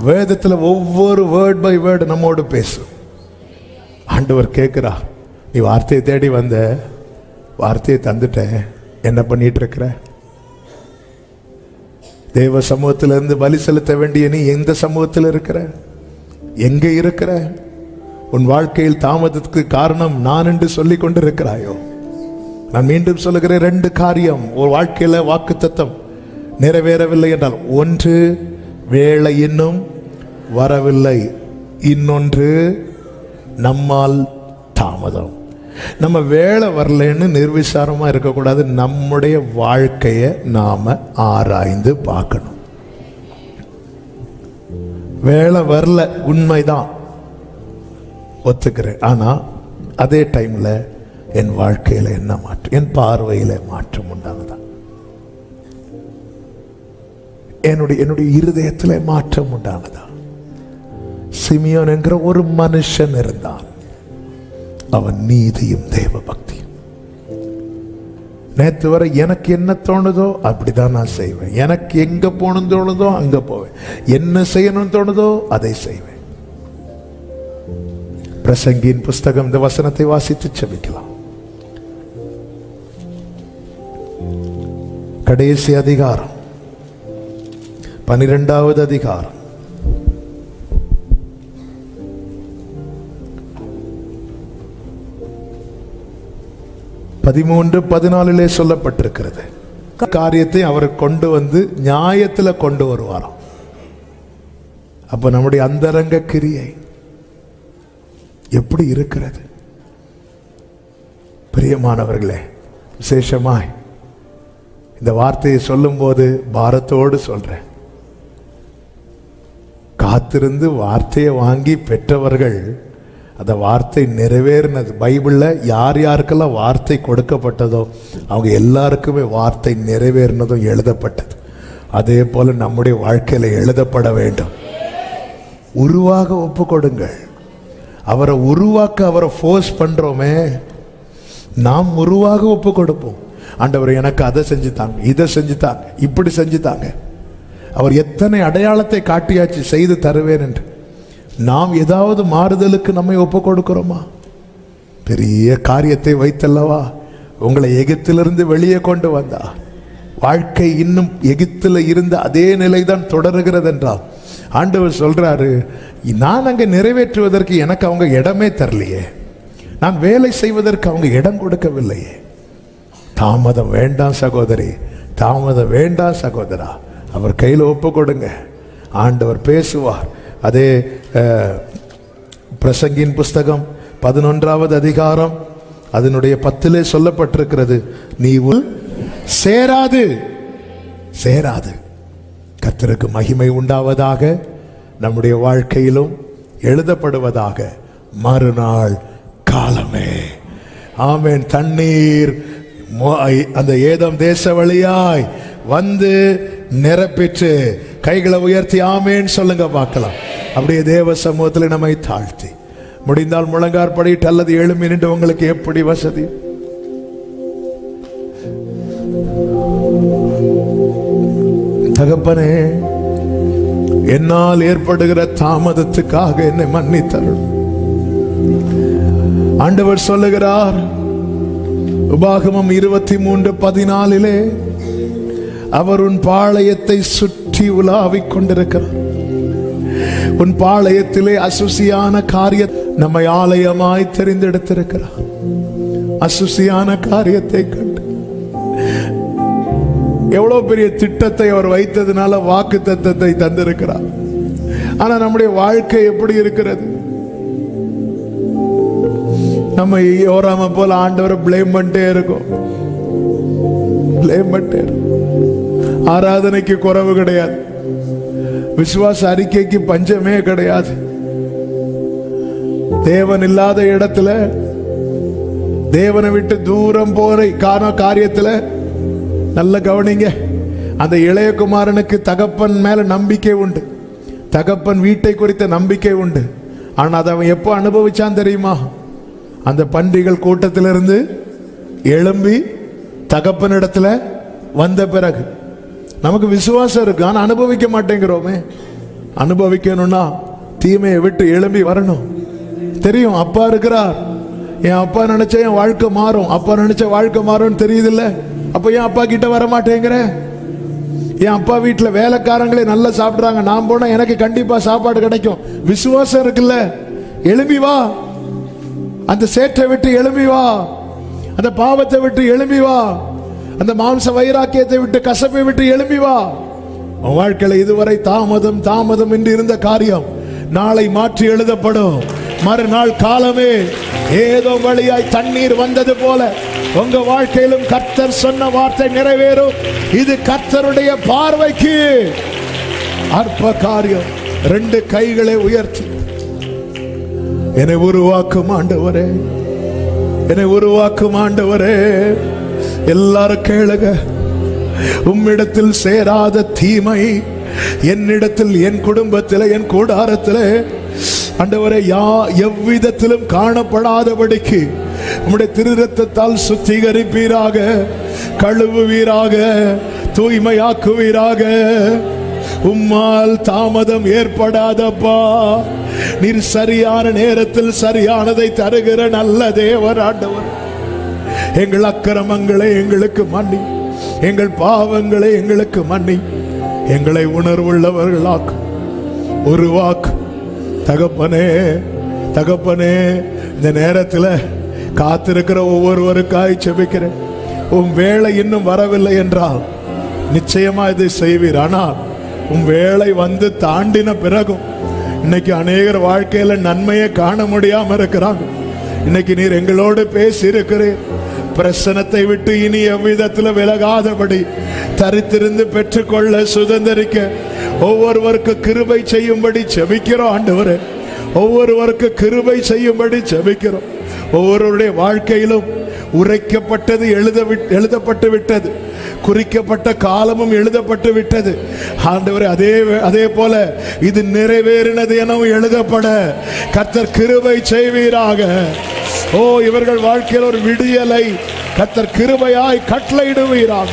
வேதத்துல ஒவ்வொரு வேர்ட் பை வேர்டு நம்மோடு பேசும். ஆண்டவர் கேட்கிறா, நீ வார்த்தையை தேடி வந்த, வார்த்தையை தந்துட்டேன், என்ன பண்ணிட்டு இருக்கிற? தேவ சமூகத்திலிருந்து பலி செலுத்த வேண்டிய நீ எந்த சமூகத்தில் இருக்கிற? எங்க இருக்கிற? உன் வாழ்க்கையில் தாமதத்துக்கு காரணம் நான் என்று சொல்லிக் கொண்டிருக்கிறாயோ? நான் மீண்டும் சொல்லுகிறேன், 2 காரியம் ஒரு வாழ்க்கையில வாக்குத்தத்தம் நிறைவேறவில்லை என்றால், ஒன்று, வேளை இன்னும் வரவில்லை. இன்னொன்று, நம்மால் தாமதம். நம்ம வேலை வரலன்னு நிர்விசாரமா இருக்கக்கூடாது. நம்முடைய வாழ்க்கையை நாம ஆராய்ந்து பார்க்கணும். வேலை வரல, உண்மைதான், ஒத்துக்கிறேன். ஆனா அதே டைம்ல என் வாழ்க்கையில என்ன மாற்றம், என் பார்வையில மாற்றம் உண்டானதா? என்னுடைய இருதயத்தில் மாற்றம் உண்டானதா? சிமியோன் என்கிற ஒரு மனுஷன் இருந்தான். அவன் நீதியும் தேவ பக்தியும். நேற்று வரை எனக்கு என்ன தோணுதோ அப்படிதான் நான் செய்வேன். எனக்கு எங்க போகணும் தோணுதோ அங்க போவேன். என்ன செய்யணும்னு தோணுதோ அதை செய்வேன். பிரசங்கியின் புஸ்தகம், இந்த வசனத்தை வாசித்து செபிக்கலாம். கடைசி அதிகாரம் 12வது அதிகாரம் 13-14 சொல்லப்பட்டிருக்கிறது. காரியத்தை அவர் கொண்டு வந்து நியாயத்தில் கொண்டு வருவாராம். அப்ப நம்முடைய அந்தரங்க கிரியை எப்படி இருக்கிறது? பிரியமானவர்களே, விசேஷமாய் இந்த வார்த்தையை சொல்லும் போது பாரத்தோடு சொல்றேன். காத்திருந்து வார்த்தையை வாங்கி பெற்றவர்கள் அந்த வார்த்தை நிறைவேறினது. பைபிள்ல யார் யாருக்கெல்லாம் வார்த்தை கொடுக்கப்பட்டதோ அவங்க எல்லாருக்குமே வார்த்தை நிறைவேறினதும் எழுதப்பட்டது. அதே போல நம்முடைய வாழ்க்கையில எழுதப்பட வேண்டும். உருவாக ஒப்பு கொடுங்கள். அவரை உருவாக்க அவரை ஃபோர்ஸ் பண்றோமே, நாம் உருவாக ஒப்பு கொடுப்போம். ஆண்டவர் எனக்கு அதை செஞ்சுத்தாங்க, இதை செஞ்சுத்தாங்க, இப்படி செஞ்சுத்தாங்க. அவர் எத்தனை அடையாளத்தை காட்டியாச்சு செய்து தருவேன் என்று. நாம் ஏதாவது மாறுதலுக்கு நம்மை ஒப்பு கொடுக்கிறோமா? பெரிய காரியத்தை வைத்தல்லவா உங்களை எகிப்திலிருந்து வெளியே கொண்டு வந்தா. வாழ்க்கை இன்னும் எகிப்தில் இருந்த அதே நிலைதான் தொடருகிறது என்றால் ஆண்டவர் சொல்றாரு, நான் அங்கே நிறைவேற்றுவதற்கு எனக்கு அவங்க இடமே தரலையே, நான் வேலை செய்வதற்கு அவங்க இடம் கொடுக்கவில்லையே. தாமதம் வேண்டாம் சகோதரி, தாமதம் வேண்டாம் சகோதரா. அவர் கையில் ஒப்பு கொடுங்க, ஆண்டவர் பேசுவார். அதே பிரசங்கின் புஸ்தகம் 11வது அதிகாரம் அதனுடைய 10 சொல்லப்பட்டிருக்கிறது, நீ சேராது சேராது. கர்த்தருக்கு மகிமை உண்டாவதாக, நம்முடைய வாழ்க்கையிலும் எழுதப்படுவதாக. மறுநாள் காலமே, ஆமென். தண்ணீர் அந்த ஏதம் தேச வழியாய் வந்து நிரப்பிட்டு கைகளை உயர்த்தி ஆமேன் சொல்லுங்க பார்க்கலாம். அப்படியே தேவ சமூகத்தில் நம்மை தாழ்த்தி, முடிந்தால் முழங்கார் படிட்டு அல்லது எழும்பி நின்று, உங்களுக்கு எப்படி வசதி. தகப்பனே, என்னால் ஏற்படுகிற தாமதத்துக்காக என்னை மன்னித்தருள். ஆண்டவர் சொல்லுகிறார் உபாகமம் 23:14, அவர் உன் பாளையத்தை சுற்றி உலாவிக் கொண்டிருக்கிறார். உன் பாளையத்திலே அசுசியான காரியம் நம்மை ஆலயமாய் தெரிந்தெடுத்திருக்கிறார். அசுசியான காரியத்தை கண்டு எவ்வளவு பெரிய திட்டத்தை அவர் வைத்ததுனால வாக்கு தத்தத்தை தந்திருக்கிறார். ஆனா நம்முடைய வாழ்க்கை எப்படி இருக்கிறது? நம்ம யோராம போல ஆண்டவரை பிளேம் பண்ணிட்டே இருக்கோம், பிளேம் பண்ணிட்டே இருக்கோம். ஆராதனைக்கு குறைவு கிடையாது, விசுவாச அறிக்கைக்கு பஞ்சமே கிடையாது. தேவன் இல்லாத இடத்துல, தேவனை விட்டு தூரம் போற காரியத்துல நல்ல கவனிங்க. அந்த இளைய குமாரனுக்கு தகப்பன் மேல நம்பிக்கை உண்டு, தகப்பன் வீட்டை குறித்த நம்பிக்கை உண்டு. ஆனா அதை அவன் எப்போ அனுபவிச்சான் தெரியுமா? அந்த பன்றிகள் கூட்டத்திலிருந்து எழும்பி தகப்பனிடத்துல வந்த பிறகு. நமக்கு விசுவாசம் இருக்கு, ஆனா அனுபவிக்க மாட்டேங்கிறோமே. அனுபவிக்கணும்னா தீமையை விட்டு எழும்பி வரணும். தெரியும் அப்பா இருக்கிறார், என் அப்பா நினைச்ச என் வாழ்க்கை மாறும், அப்பா நினைச்ச வாழ்க்கை மாறும் தெரியுது இல்ல. அப்ப ஏன் அப்பா கிட்ட வர மாட்டேங்கிற? என் அப்பா வீட்டுல வேலைக்காரங்களே நல்லா சாப்பிடுறாங்க, நான் போனா எனக்கு கண்டிப்பா சாப்பாடு கிடைக்கும். விசுவாசம் இருக்குல்ல, எழும்பி வா. அந்த சேற்றை விட்டு எழும்பி வா, அந்த பாவத்தை விட்டு எழும்பி வா, அந்த மாம்ச வைராக்கியத்தை விட்டு, கசப்பை விட்டு எழும்பி வா. உன் வாழ்க்கையில இதுவரை தாமதம் தாமதம் என்று இருந்த காரியம் நாளை மாற்றி எழுதப்படும். மறுநாள் காலமே ஏதோ வழியாய் தண்ணீர் வந்தது போல உங்க வாழ்க்கையிலும் கர்த்தர் சொன்ன வார்த்தை நிறைவேறும். இது கர்த்தருடைய பார்வைக்கு அற்ப காரியம். 2 கைகளை உயர்த்தி, என்னை உருவாக்கும் ஆண்டவரே, என்னை உருவாக்கும் ஆண்டவரே. எல்லாரும் கேளுங்க. உம்மிடத்தில் சேராத தீமை என்னிடத்தில், என் குடும்பத்தில், என் கூடாரத்தில் ஆண்டவரே எவ்விதத்திலும் காணப்படாதபடிக்கு உம்முடைய திருரத்தத்தால் சுத்திகரிப்பீராக, கழுவுவீராக, தூய்மையாக்குவீராக. உம்மால் தாமதம் ஏற்படாதப்பா. நீர் சரியான நேரத்தில் சரியானதை தருகிற நல்ல தேவன் ஆண்டவர். எங்கள் அக்கிரமங்களை எங்களுக்கு மன்னி, எங்கள் பாவங்களை எங்களுக்கு மன்னி. எங்களை உணர்வுள்ளவர்களாக்கு, உருவாக்கு தகப்பனே. தகப்பனே, இந்த நேரத்தில் காத்திருக்கிற ஒவ்வொருவருக்காய் செபிக்கிறேன். உம் வேளை இன்னும் வரவில்லை என்றால் நிச்சயமா இதை செய்வீர். ஆனால் உம் வேளை வந்து தாண்டின பிறகும் இன்னைக்கு அநேகர் வாழ்க்கையில நன்மையை காண முடியாம இருக்கிறாங்க. இன்னைக்கு நீர் எங்களோடு பேசி இருக்கிறீர். பிரசனத்தை விட்டு இனி எவ்விதத்தில் விலகாதபடி தரித்திருந்து பெற்றுக்கொள்ள, சுதந்திரிக்க ஒவ்வொருவருக்கு கிருபை செய்யும்படி செபிக்கிறோம் ஆண்டவரே. ஒவ்வொருவருக்கு கிருபை செய்யும்படி செபிக்கிறோம். ஒவ்வொருவருடைய வாழ்க்கையிலும் உரைக்கப்பட்டது எழுதப்பட்டு விட்டது, குறிக்கப்பட்ட காலமும் எழுதப்பட்டு விட்டது ஆண்டவரே. அதே போல இது நிறைவேறினது எனவும் எழுதப்பட கர்த்தர் கிருபை செய்வீராக. ஓ, இவர்கள் வாழ்க்கையில் ஒரு விடியலை கர்த்தர் கிருபையாய் கட்டளையிடுவீராக.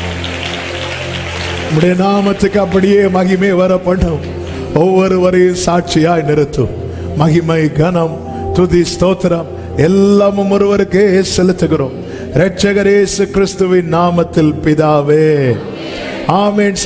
உம்முடைய நாமத்துக்கு அப்படியே மகிமை வரப்படும். ஒவ்வொருவரையும் சாட்சியாய் நிறுத்தும். மகிமை, கனம், துதி, ஸ்தோத்திரம் எல்லாமும் ஒருவருக்கே செலுத்துகிறோம். இரட்சகர் இயேசு கிறிஸ்துவின் நாமத்தில் பிதாவே, ஆமென்.